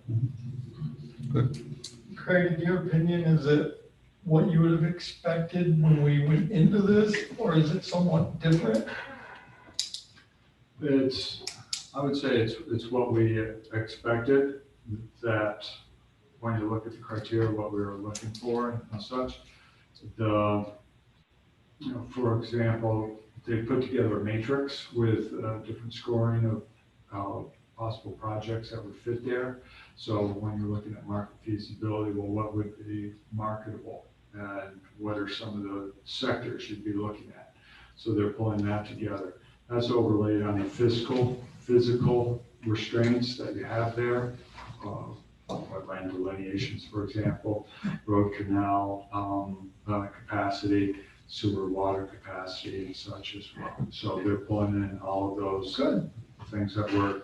Craig, in your opinion, is it what you would have expected when we went into this, or is it somewhat different? I would say it's what we expected, that when you look at the criteria, what we were looking for and such, for example, they put together a matrix with different scoring of possible projects that would fit there. So when you're looking at market feasibility, well, what would be marketable and what are some of the sectors you'd be looking at? So they're pulling that together. That's overlaid on the physical restraints that you have there, land delineations, for example, road canal capacity, sewer water capacity and such as well. So they're pulling in all of those things that were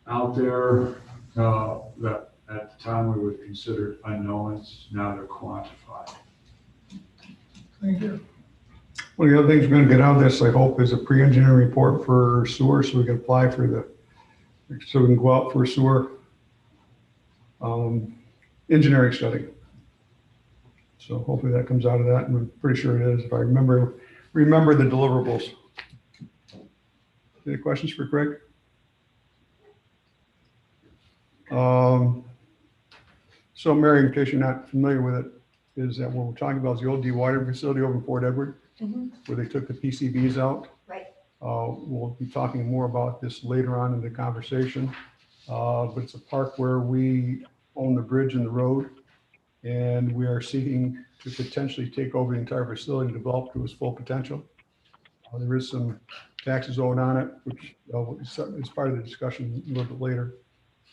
out there that at the time we would consider unknowns. Now they're quantified. Thank you. One of the other things we're going to get out of this, I hope, is a pre-engineering report for sewer, so we can apply for so we can go out for a sewer engineering study. So hopefully that comes out of that, and I'm pretty sure it is, if I remember the deliverables. Any questions for Craig? So Mary, in case you're not familiar with it, is that what we're talking about is the old dewatering facility over in Fort Edward, where they took the PCBs out. Right. We'll be talking more about this later on in the conversation. But it's a park where we own the bridge and the road, and we are seeking to potentially take over the entire facility and develop to its full potential. There is some taxes owed on it, which is part of the discussion a little bit later.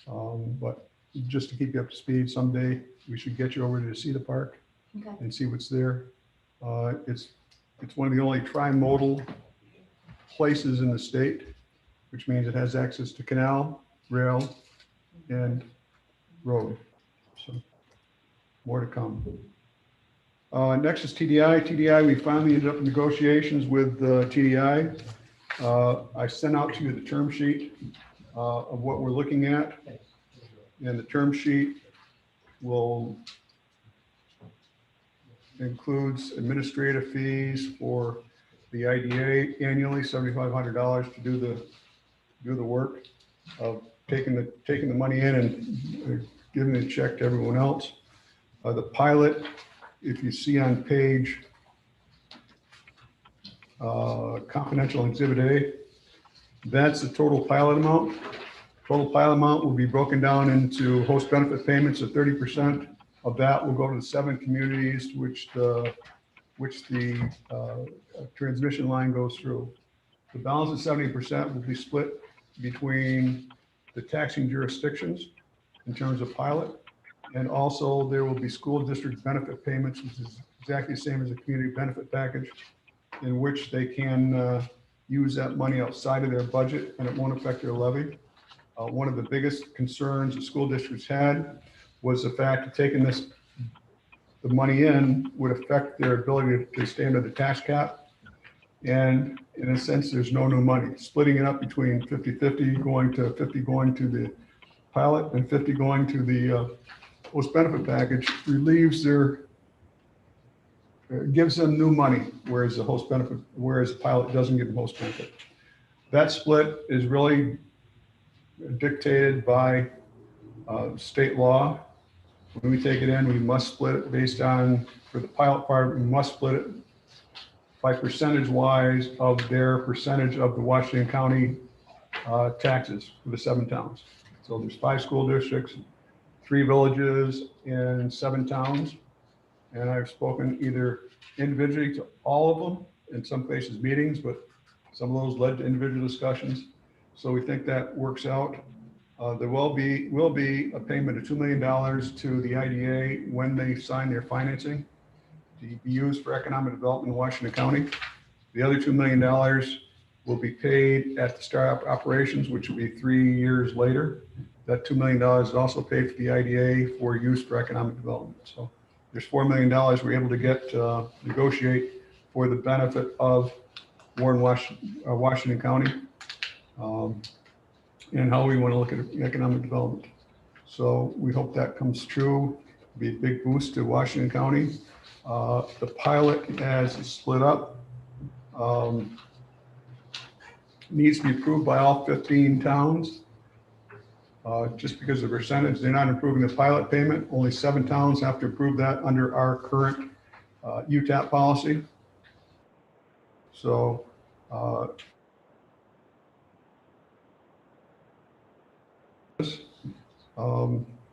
But just to keep you up to speed, someday we should get you over to see the park and see what's there. It's one of the only tri-modal places in the state, which means it has access to canal, rail, and road. So more to come. Next is TDI. TDI, we finally ended up in negotiations with TDI. I sent out to you the term sheet of what we're looking at. And the term sheet includes administrative fees for the IDA annually, $7,500 to do the work of taking the money in and giving a check to everyone else. The pilot, if you see on page confidential exhibit A, that's the total pilot amount. Total pilot amount will be broken down into host benefit payments of 30%. Of that will go to the 7 communities which the transmission line goes through. The balance of 70% will be split between the taxing jurisdictions in terms of pilot. And also there will be school district benefit payments, which is exactly the same as a community benefit package, in which they can use that money outside of their budget and it won't affect their levy. One of the biggest concerns the school districts had was the fact of taking the money in would affect their ability to stay under the tax cap. And in a sense, there's no new money. Splitting it up between 50-50, going to 50 going to the pilot and 50 going to the host benefit package relieves gives them new money, whereas the pilot doesn't give them host benefit. That split is really dictated by state law. When we take it in, we must split it based on, for the pilot part, we must split it by percentage wise of their percentage of the Washington County taxes for the 7 towns. So there's 5 school districts, 3 villages, and 7 towns. And I've spoken either individually to all of them, in some cases meetings, but some of those led to individual discussions. So we think that works out. There will be a payment of $2 million to the IDA when they sign their financing to be used for economic development in Washington County. The other $2 million will be paid at the start operations, which will be 3 years later. That $2 million is also paid for the IDA for use for economic development. So there's $4 million we're able to get negotiate for the benefit of Warren, Washington County. And how we want to look at economic development. So we hope that comes true. It'll be a big boost to Washington County. The pilot, as it's split up, needs to be approved by all 15 towns. Just because of the percentage, they're not approving the pilot payment. Only 7 towns have to approve that under our current UTAP policy. So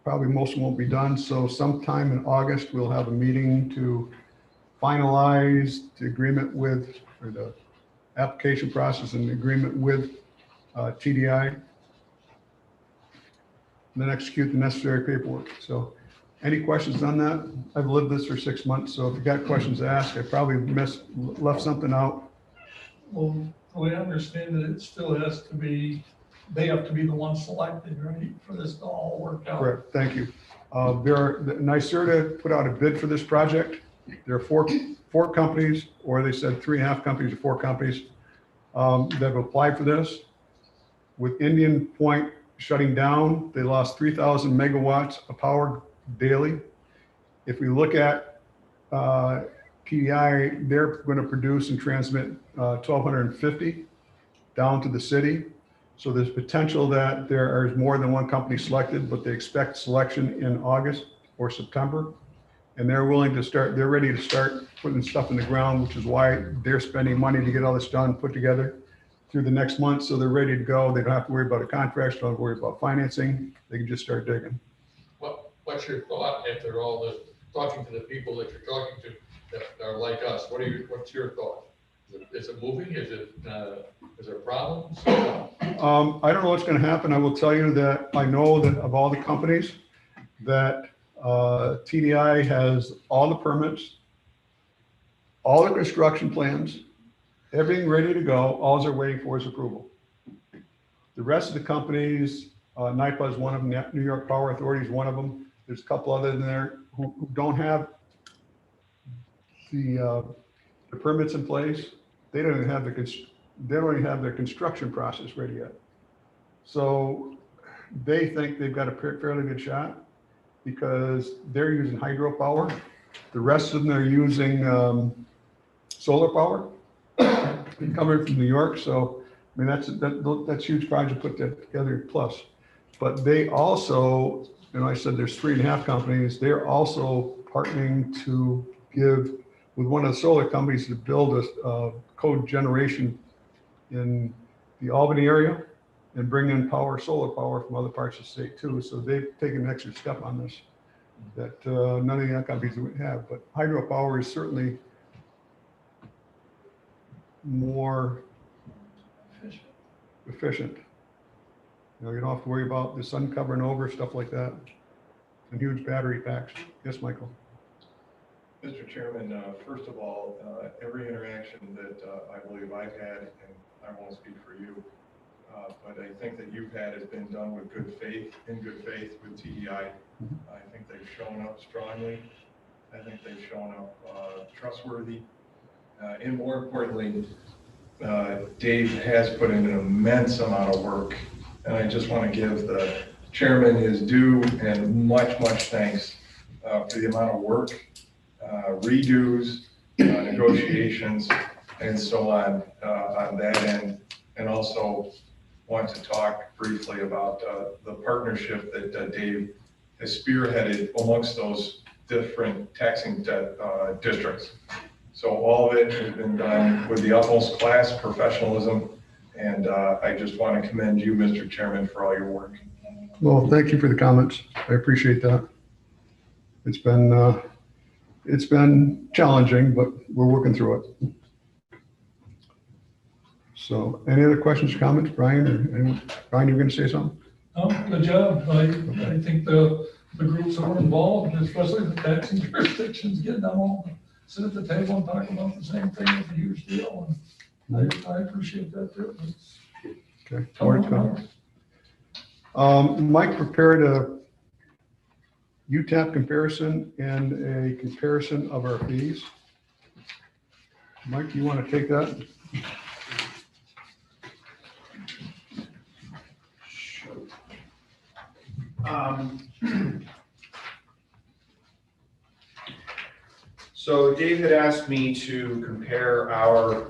probably most won't be done. So sometime in August, we'll have a meeting to finalize the agreement with, or the application process and the agreement with TDI, and then execute the necessary paperwork. So any questions on that? I've lived this for 6 months. So if you got questions to ask, I probably left something out. Well, we understand that it still has to be, they have to be the ones selected, right, for this to all work out. Correct, thank you. NYSERDA put out a bid for this project. There are four companies, or they said 3.5 companies or 4 companies that have applied for this. With Indian Point shutting down, they lost 3,000 megawatts of power daily. If we look at TDI, they're going to produce and transmit 1,250 down to the city. So there's potential that there is more than one company selected, but they expect selection in August or September. And they're willing to start, they're ready to start putting stuff in the ground, which is why they're spending money to get all this done, put together through the next month. So they're ready to go. They don't have to worry about a contract, don't have to worry about financing. They can just start digging. What's your thought after all this, talking to the people that you're talking to that are like us? What's your thought? Is it moving? Is there problems? I don't know what's going to happen. I will tell you that I know that of all the companies that TDI has all the permits, all the construction plans, everything ready to go. All they're waiting for is approval. The rest of the companies, NYPA is one of them, New York Power Authority is one of them. There's a couple others in there who don't have the permits in place. They don't even have their construction process ready yet. So they think they've got a fairly good shot because they're using hydropower. The rest of them are using solar power. coming from New York, so, I mean, that's a huge project to put that together, plus. But they also, I said there's 3.5 companies, they're also partnering to give, with one of the solar companies, to build a code generation in the Albany area and bring in solar power from other parts of the state too. So they've taken an extra step on this that none of the other companies would have. But hydropower is certainly more efficient. You don't have to worry about the sun covering over, stuff like that, and huge battery packs. Yes, Michael? Mr. Chairman, first of all, every interaction that I believe I've had, and I won't speak for you, but I think that you've had has been done with good faith, in good faith with TDI. I think they've shown up strongly. I think they've shown up trustworthy. And more importantly, Dave has put in an immense amount of work. And I just want to give the chairman his due and much, much thanks for the amount of work, redos, negotiations, and so on that end. And also want to talk briefly about the partnership that Dave has spearheaded amongst those different taxing districts. So all of it has been done with the utmost class, professionalism, and I just want to commend you, Mr. Chairman, for all your work. Well, thank you for the comments. I appreciate that. It's been challenging, but we're working through it. So any other questions or comments, Brian? Or anyone? Brian, you were going to say something? Oh, good job. I think the groups that were involved, especially the taxing jurisdictions, getting them all to sit at the table and talk about the same thing is a huge deal. And I appreciate that too. Okay. More to come. Mike prepared a UTAP comparison and a comparison of our fees. Mike, you want to take that? So Dave had asked me to compare our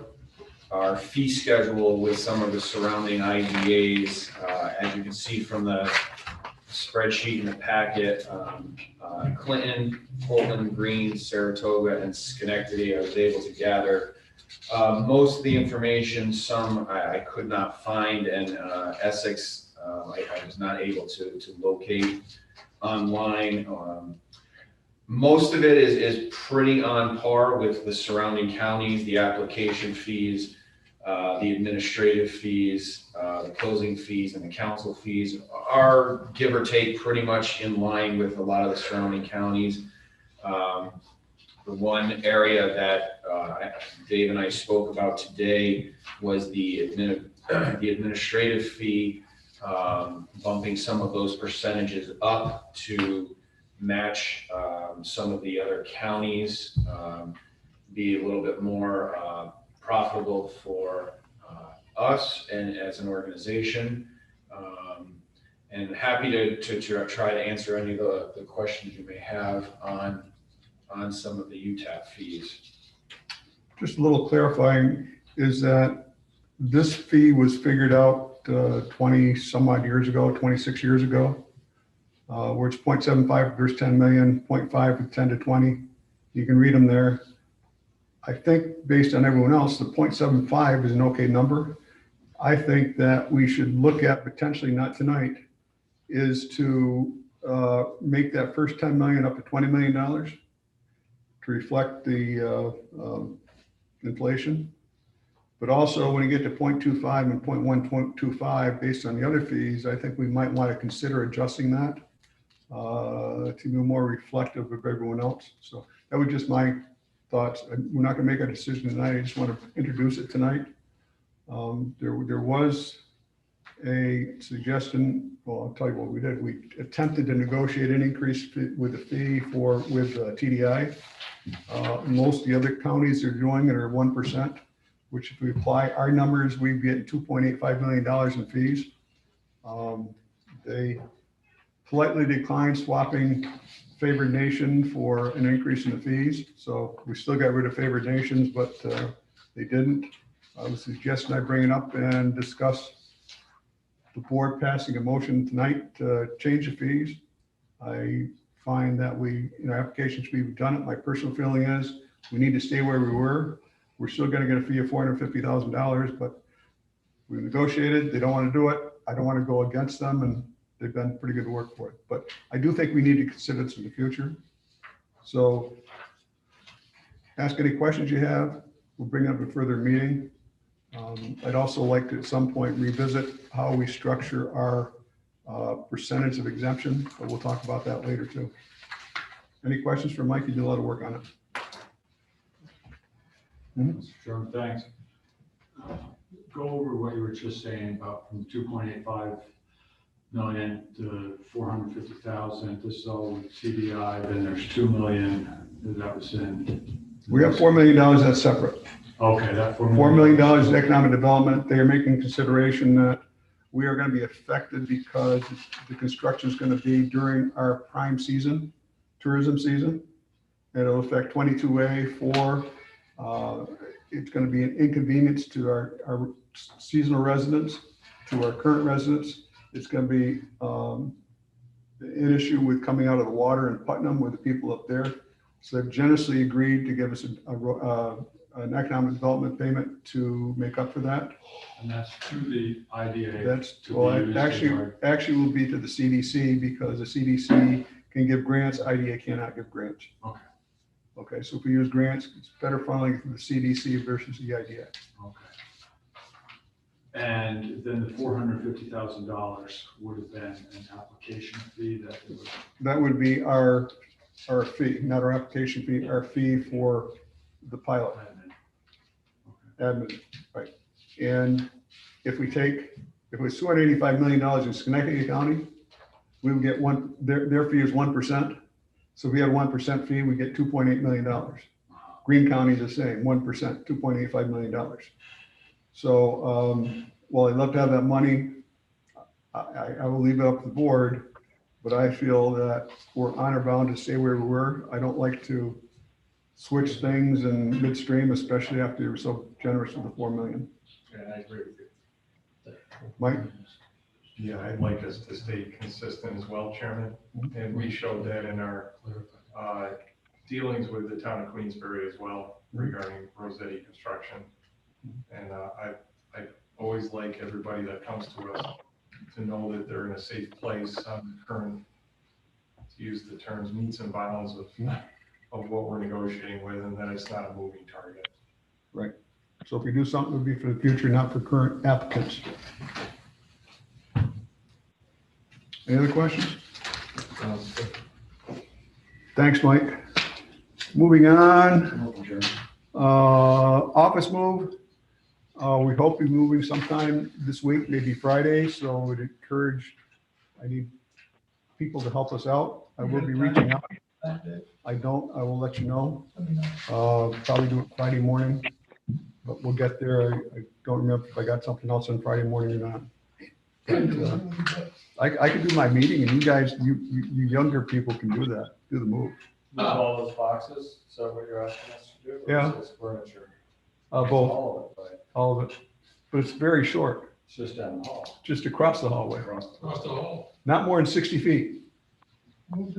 fee schedule with some of the surrounding IDAs. As you can see from the spreadsheet in the packet, Clinton, Portland, Greene, Saratoga, and Schenectady, I was able to gather most of the information. Some I could not find, and Essex I was not able to locate online. Most of it is pretty on par with the surrounding counties, the application fees, the administrative fees, the closing fees, and the council fees are, give or take, pretty much in line with a lot of the surrounding counties. The one area that Dave and I spoke about today was the administrative fee, bumping some of those percentages up to match some of the other counties, be a little bit more profitable for us and as an organization. And happy to try to answer any of the questions you may have on some of the UTAP fees. Just a little clarifying is that this fee was figured out 20 some odd years ago, 26 years ago. Where it's 0.75 versus 10 million, 0.5 with 10 to 20. You can read them there. I think based on everyone else, the 0.75 is an okay number. I think that we should look at potentially, not tonight, is to make that first 10 million up to $20 million to reflect the inflation. But also when you get to 0.25 and 0.125 based on the other fees, I think we might want to consider adjusting that to be more reflective of everyone else. So that was just my thoughts. We're not going to make a decision tonight. I just want to introduce it tonight. There was a suggestion. Well, I'll tell you what we did. We attempted to negotiate an increase with the fee with TDI. Most of the other counties are doing it are 1%, which if we apply our numbers, we'd get $2.85 million in fees. They politely declined swapping favored nation for an increase in the fees. So we still got rid of favored nations, but they didn't. I would suggest I bring it up and discuss the board passing a motion tonight to change the fees. I find that applications we've done it. My personal feeling is we need to stay where we were. We're still gonna get a fee of $450,000, but we negotiated, they don't want to do it. I don't want to go against them, and they've done pretty good work for it. But I do think we need to consider this in the future. So ask any questions you have. We'll bring up a further meeting. I'd also like to at some point revisit how we structure our percentage of exemption, but we'll talk about that later too. Any questions for Mike? You did a lot of work on it. Mr. Chairman, thanks. Go over what you were just saying about from 2.85 million to 450,000. This is all with CDI. Then there's 2 million that was in. We have $4 million that's separate. Okay, that $4 million is economic development. They are making consideration that we are going to be affected because the construction is going to be during our prime season, tourism season. It'll affect 22A, 4. It's going to be an inconvenience to our seasonal residents, to our current residents. It's going to be an issue with coming out of the water in Putnam with the people up there. So they've generously agreed to give us an economic development payment to make up for that. And that's through the IDA. That's, to well, be used in actually will be to the CDC because the CDC can give grants, IDA cannot give grants. Okay. Okay, so if we use grants, it's better funneling through the CDC versus the IDA. Okay. And then the $450,000 would have been an application fee that it was. That would be our fee, not our application fee, our fee for the pilot. Admin, right. And if it was $285 million in Schenectady County, we would get their fee is 1%. So if we had a 1% fee, we get $2.8 million. Greene County is the same, 1%, $2.85 million. So, well, I'd love to have that money. I will leave it up to the board, but I feel that we're honor bound to stay where we were. I don't like to switch things in midstream, especially after you were so generous with the 4 million. Yeah, I agree with you. Mike? Yeah, I'd like us to stay consistent as well, Chairman. And we showed that in our dealings with the town of Queensbury as well regarding Rossetti construction. And I always like everybody that comes to us to know that they're in a safe place on the current, to use the terms, meets and bounds of what we're negotiating with, and that it's not a moving target. Right. So if we do something, it would be for the future, not for current applicants. Any other questions? Thanks, Mike. Moving on. Office move. We hope to be moving sometime this week, maybe Friday. So I would encourage, I need people to help us out. I will be reaching out. I will let you know. Probably do it Friday morning, but we'll get there. I don't remember if I got something else on Friday morning or not. But, I can do my meeting, and you guys, you younger people can do that, do the move. Move all those boxes, is that what you're asking us to do? Or Yeah. is this furniture? Both, All of it, right? all of it. But it's very short, It's just down the hall. just across the hallway, Across the Across the hall. not more than 60 feet.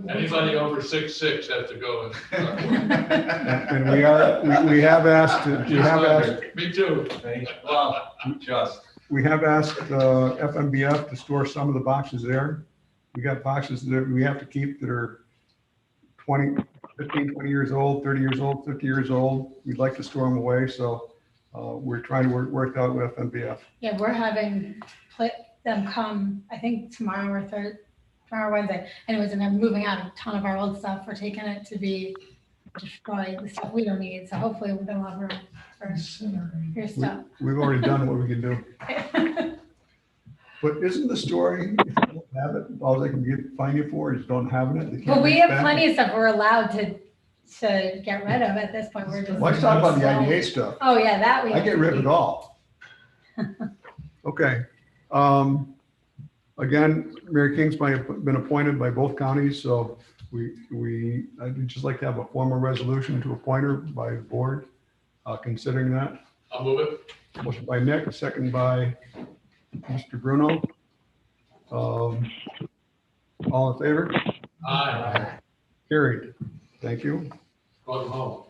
Anybody over 6'6" have to go. And we have asked, Me too. Well, just. we have asked FMBF to store some of the boxes there. We got boxes that we have to keep that are 15, 20 years old, 30 years old, 50 years old. We'd like to store them away, so we're trying to work out with FMBF. Yeah, we're having them come, I think tomorrow or tomorrow, Wednesday. Anyways, and they're moving out a ton of our old stuff. We're taking it to be destroyed, the stuff we don't need. So hopefully we'll have room for your stuff. We've already done what we can do. But isn't the story, if you don't have it, all they can find you for is don't having it? They can't But we reach have back? plenty of stuff we're allowed to get rid of at this point. We're just. Let's talk about the IDA stuff. Oh, yeah, that we. I get rid of it all. Okay. Again, Mary King's been appointed by both counties, so I'd just like to have a formal resolution to appoint her by the board, considering that. I'll move it. Motion by Nick, second by Mr. Bruno. All in favor? Aye. Carried. Thank you. Welcome home.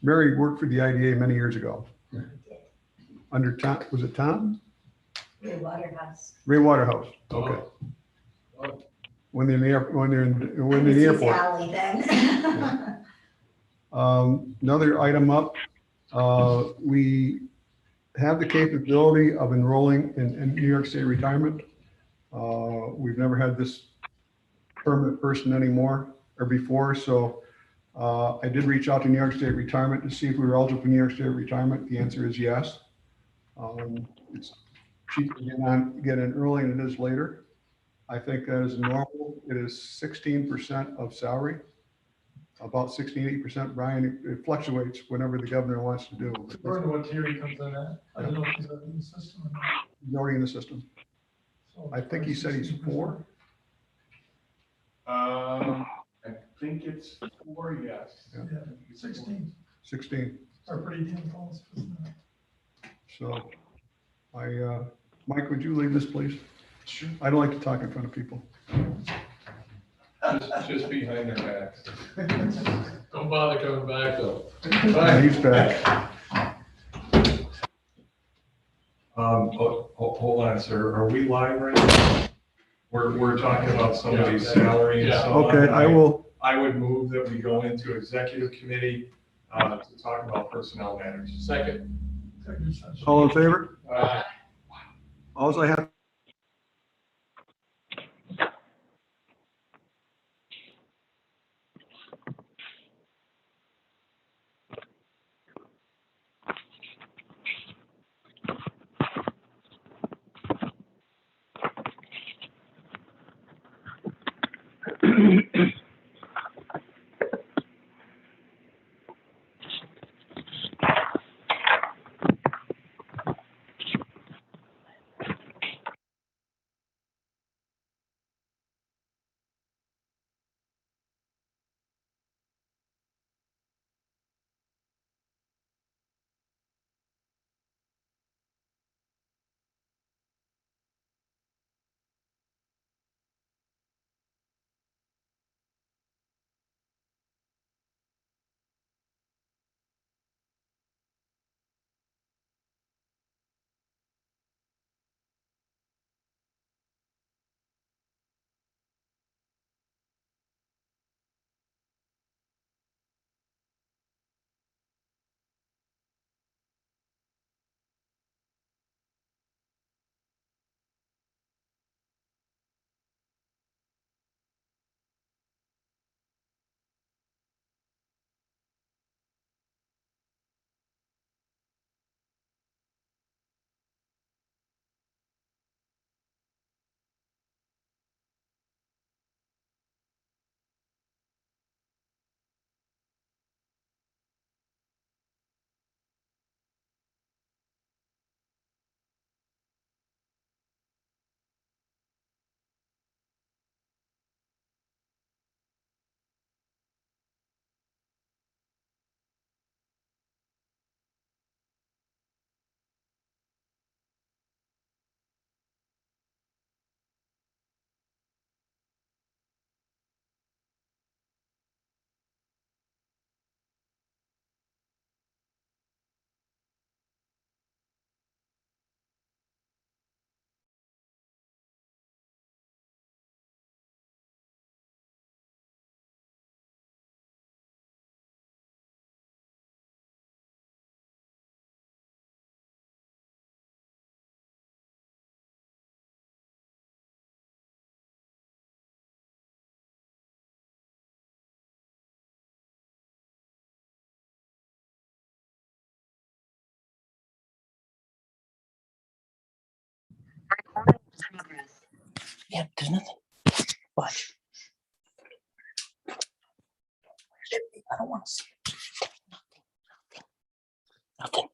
Mary worked for the IDA many years ago. Under Tom, was it Tom? Ray Waterhouse. Ray Waterhouse, okay. When they're in the when they're in the airport. Alley then. Another item up, we have the capability of enrolling in New York State retirement. We've never had this permanent person anymore or before, so I did reach out to New York State Retirement to see if we were eligible for New York State Retirement. The answer is yes. It's cheaper to get in early than it is later. I think that is normal. It is 16% of salary, about 68%, Brian. It fluctuates whenever the governor wants to do. According to what Terry comes in at, I don't know if he's in the system or not. He's already in the system. So I think he said he's 4. I think it's 4, yes. Yeah, 16 16. are pretty damn close. Isn't it? So Mike, would you leave this, please? Sure. I don't like to talk in front of people. Just behind their backs. Don't bother coming back though. He's back. Hold on, sir. Are we live right now? We're talking about somebody's salary and so on. Okay, I would move that we go into executive committee to talk about personnel matters. Second. All in favor? Aye. All I have. Yeah, there's nothing. Watch. I don't want to see it.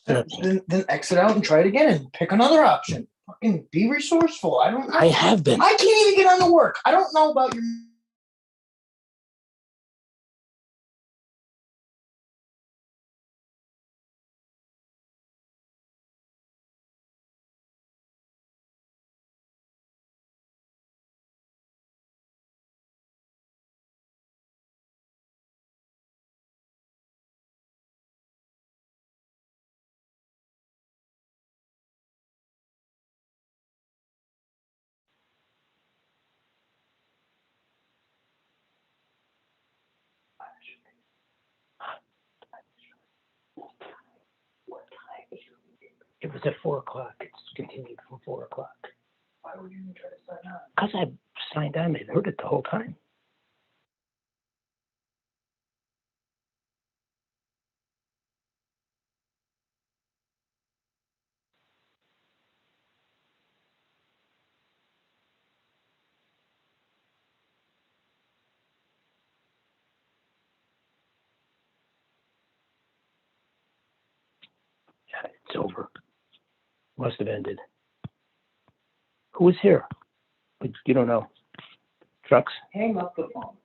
Nothing. Then exit out and try it again and pick another option. Fucking be resourceful. I don't know. I have been. I can't even get on to work. I don't know about your It was at 4 o'clock. It's continued from 4 o'clock. Why would you even try to sign on? Because I signed on and heard it the whole time. Yeah, it's over. Must have ended. Who was here? But you don't know. Trucks? Hang up the phone.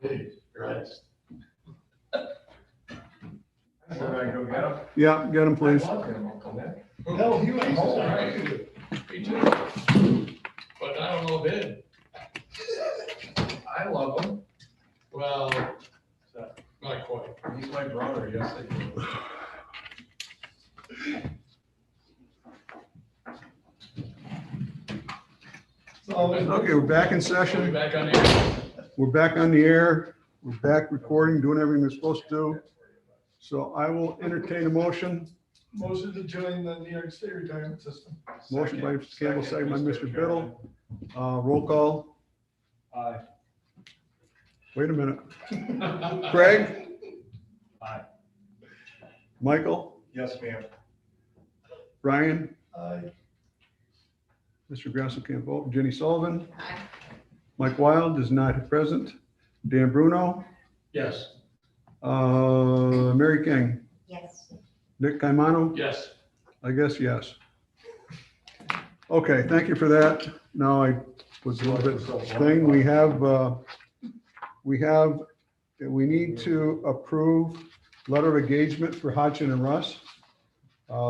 Hey, Christ. Should I go get him? Yeah, get him, please. I love him, Uncle Nick. No, he went home. All right, me too. But I don't know Ben. I love him. Well, not quite. He's my brother, yes, I do. So, Okay, we're back in Are we session. back on air? We're back on the air. We're back recording, doing everything we're supposed to do. So I will entertain a motion. motion to join the New York State retirement system. Motion by Mr. Campbell, second by Mr. Biddle. Roll call. Aye. Wait a minute. Craig? Aye. Michael? Yes, ma'am. Brian? Aye. Mr. Grasso can't vote. Jenny Sullivan? Aye. Mike Wild is not present. Dan Bruno? Yes. Mary King? Yes. Nick Caimano? Yes. I guess yes. Okay, thank you for that. Now I was a little bit thing. We need to approve letter of engagement for Hodgson and Russ.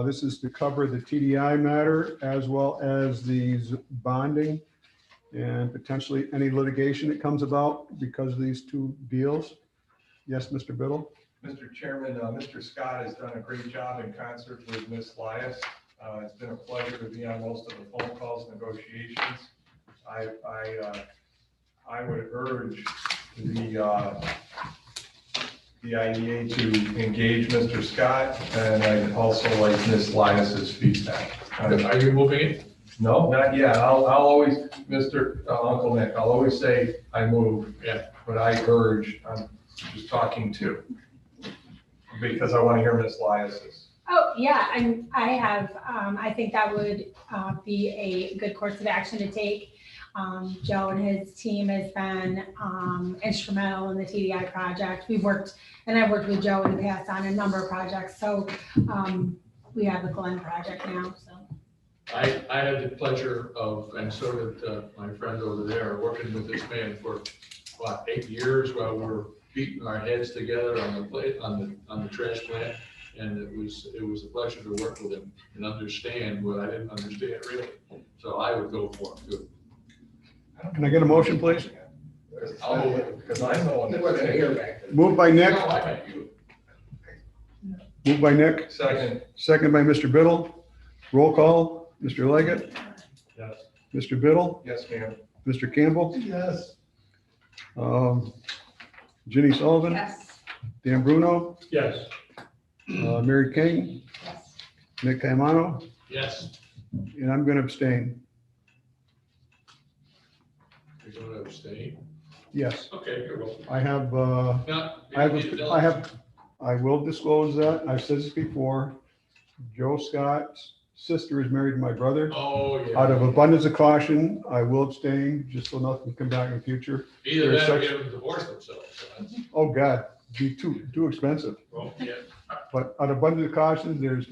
This is to cover the TDI matter as well as these bonding and potentially any litigation that comes about because of these two deals. Yes, Mr. Biddle? Mr. Chairman, Mr. Scott has done a great job in concert with Ms. Lias. It's been a pleasure to be on most of the phone calls, negotiations. I would urge the IDA to engage Mr. Scott, and I'd also like Ms. Lias's feedback. Are you moving it? No, not yet. I'll always, Mr. Uncle Nick, I'll always say I move. Yeah. But I urge, I'm just talking to, because I want to hear Ms. Lias's. Oh, yeah, I have, I think that would be a good course of action to take. Joe and his team has been instrumental in the TDI project. I've worked with Joe in the past on a number of projects, so we have the Glen project now, so. I had the pleasure of, and so did my friend over there, working with this man for, 8 years while we were beating our heads together on the plate, on the trash plant. And it was a pleasure to work with him and understand what I didn't understand really. So I would go for him too. Can I get a motion, please? I'll move it. Because I'm the one He that wasn't here finished. back then. Moved by Nick, No, I meant you. moved by Nick, Second, second by Mr. Biddle. Roll call, Mr. Leggett, Yes. Mr. Biddle, yes, ma'am. Mr. Campbell, Yes. Ginny Sullivan, Yes. Dan Bruno, Yes. Mary King, Yes. Nick Caimano, Yes, and I'm going to abstain. you're going to abstain. Yes, Okay, you're welcome. I have, Now, I you need to have, tell I us. have, I will disclose that. I've said this before. Joe Scott's sister is married to my brother. Oh, yeah. Out of abundance of caution, I will abstain, just so nothing can come back in the future. Either there's that or such- get them to divorce themselves. So that's, Oh, God, be too expensive. well, yeah. But out of abundance of caution, there's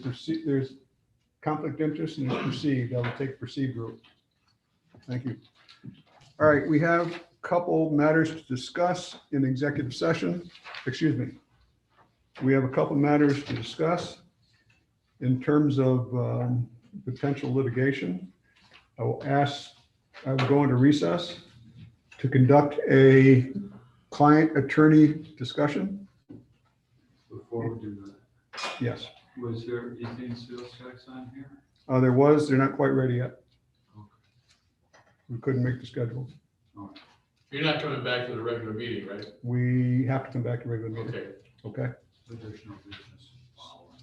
conflict of interest and it's perceived. I will take perceived route. Thank you. All right, we have a couple matters to discuss in executive session. Excuse me. We have a couple matters to discuss in terms of potential litigation. I will go into recess to conduct a client attorney discussion. Before we do that, Yes, was there ethane sales tax on here? they're not quite ready yet. We couldn't make the schedule. You're not coming back to the regular meeting, right? We have to come back to regular meeting. Okay. Okay, Additional business.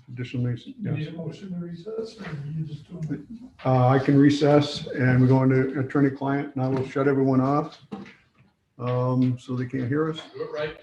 additional meeting, You need yes. a motion to recess, or you just doing it? I can recess and we go into attorney-client and I will shut everyone off so they can't hear us. Do it right.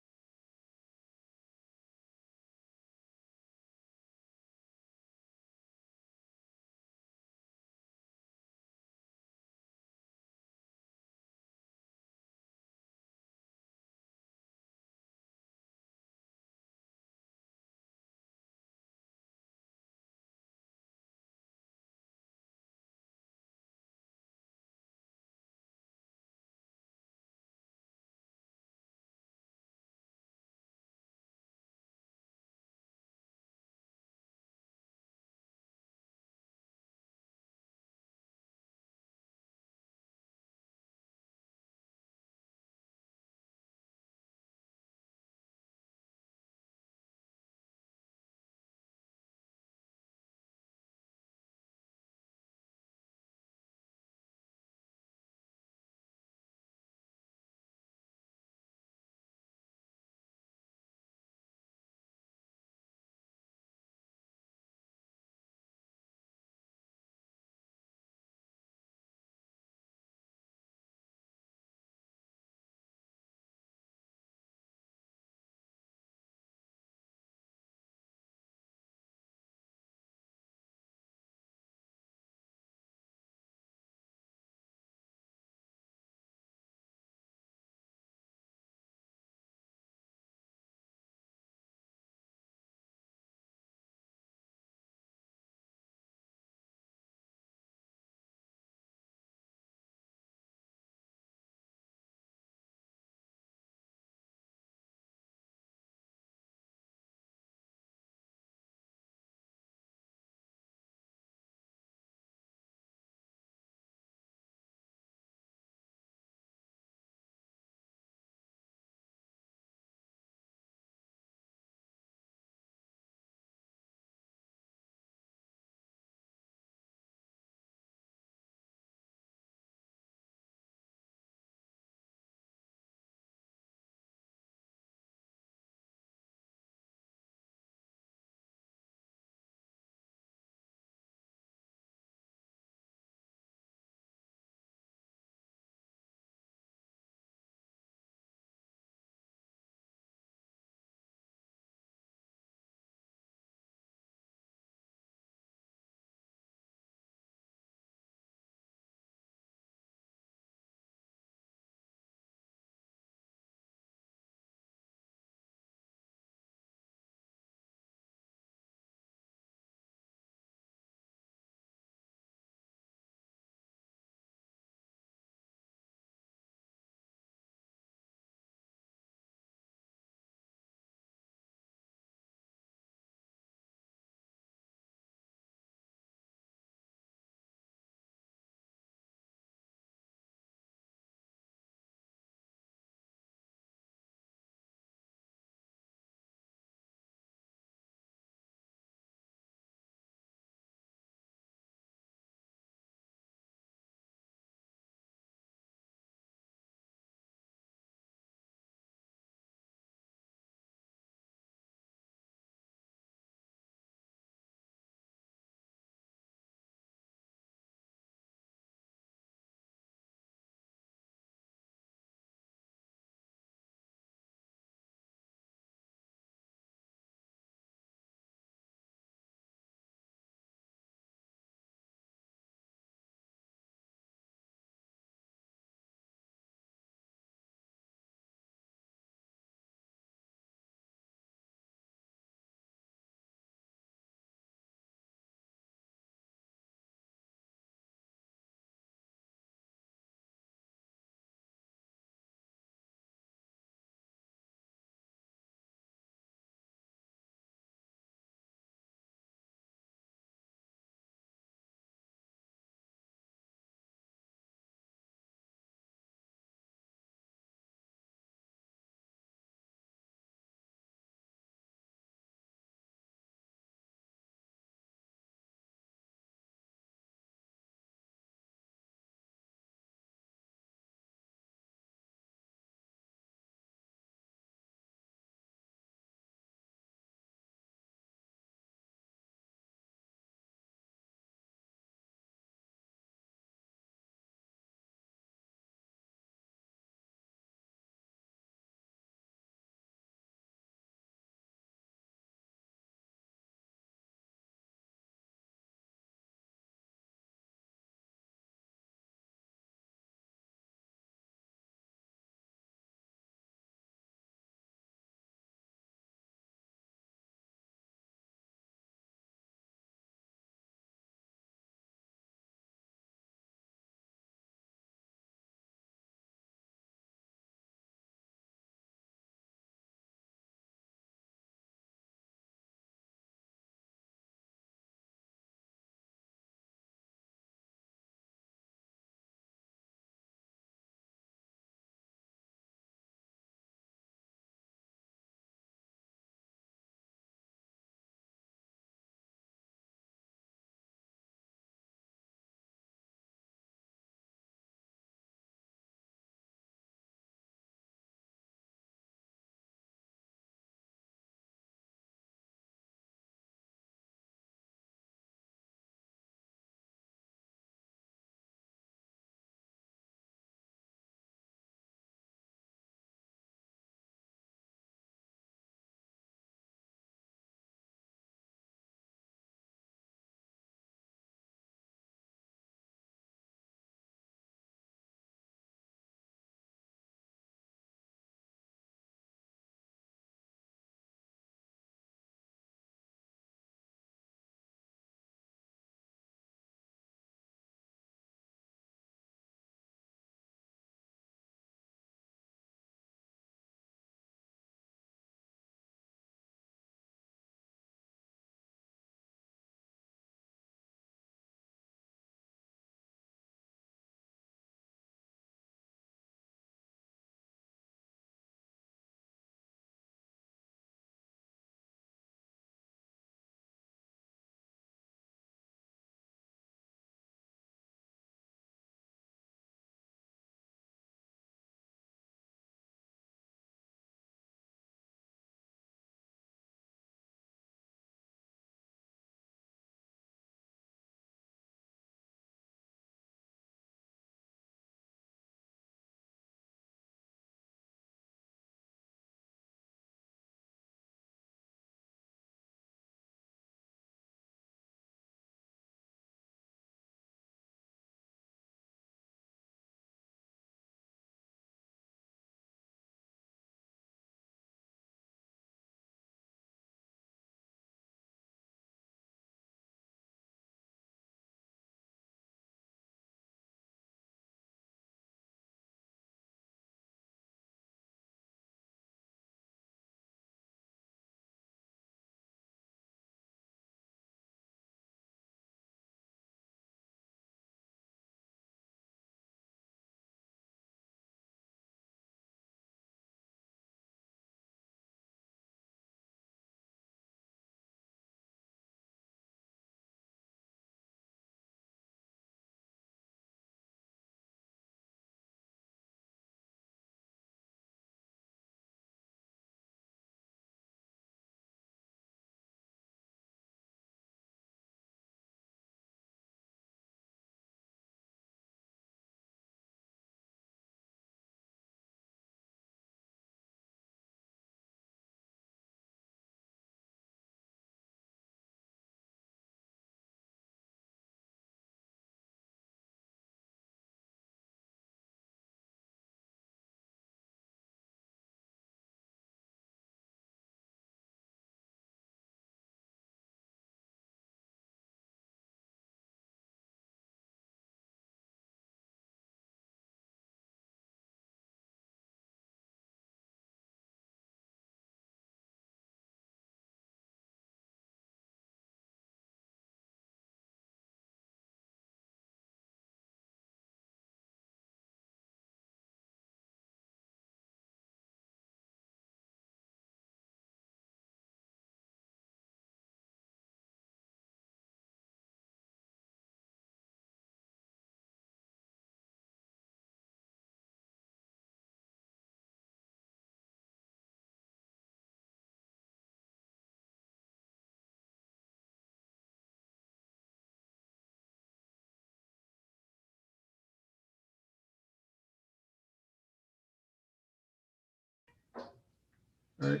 All right.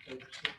Think so?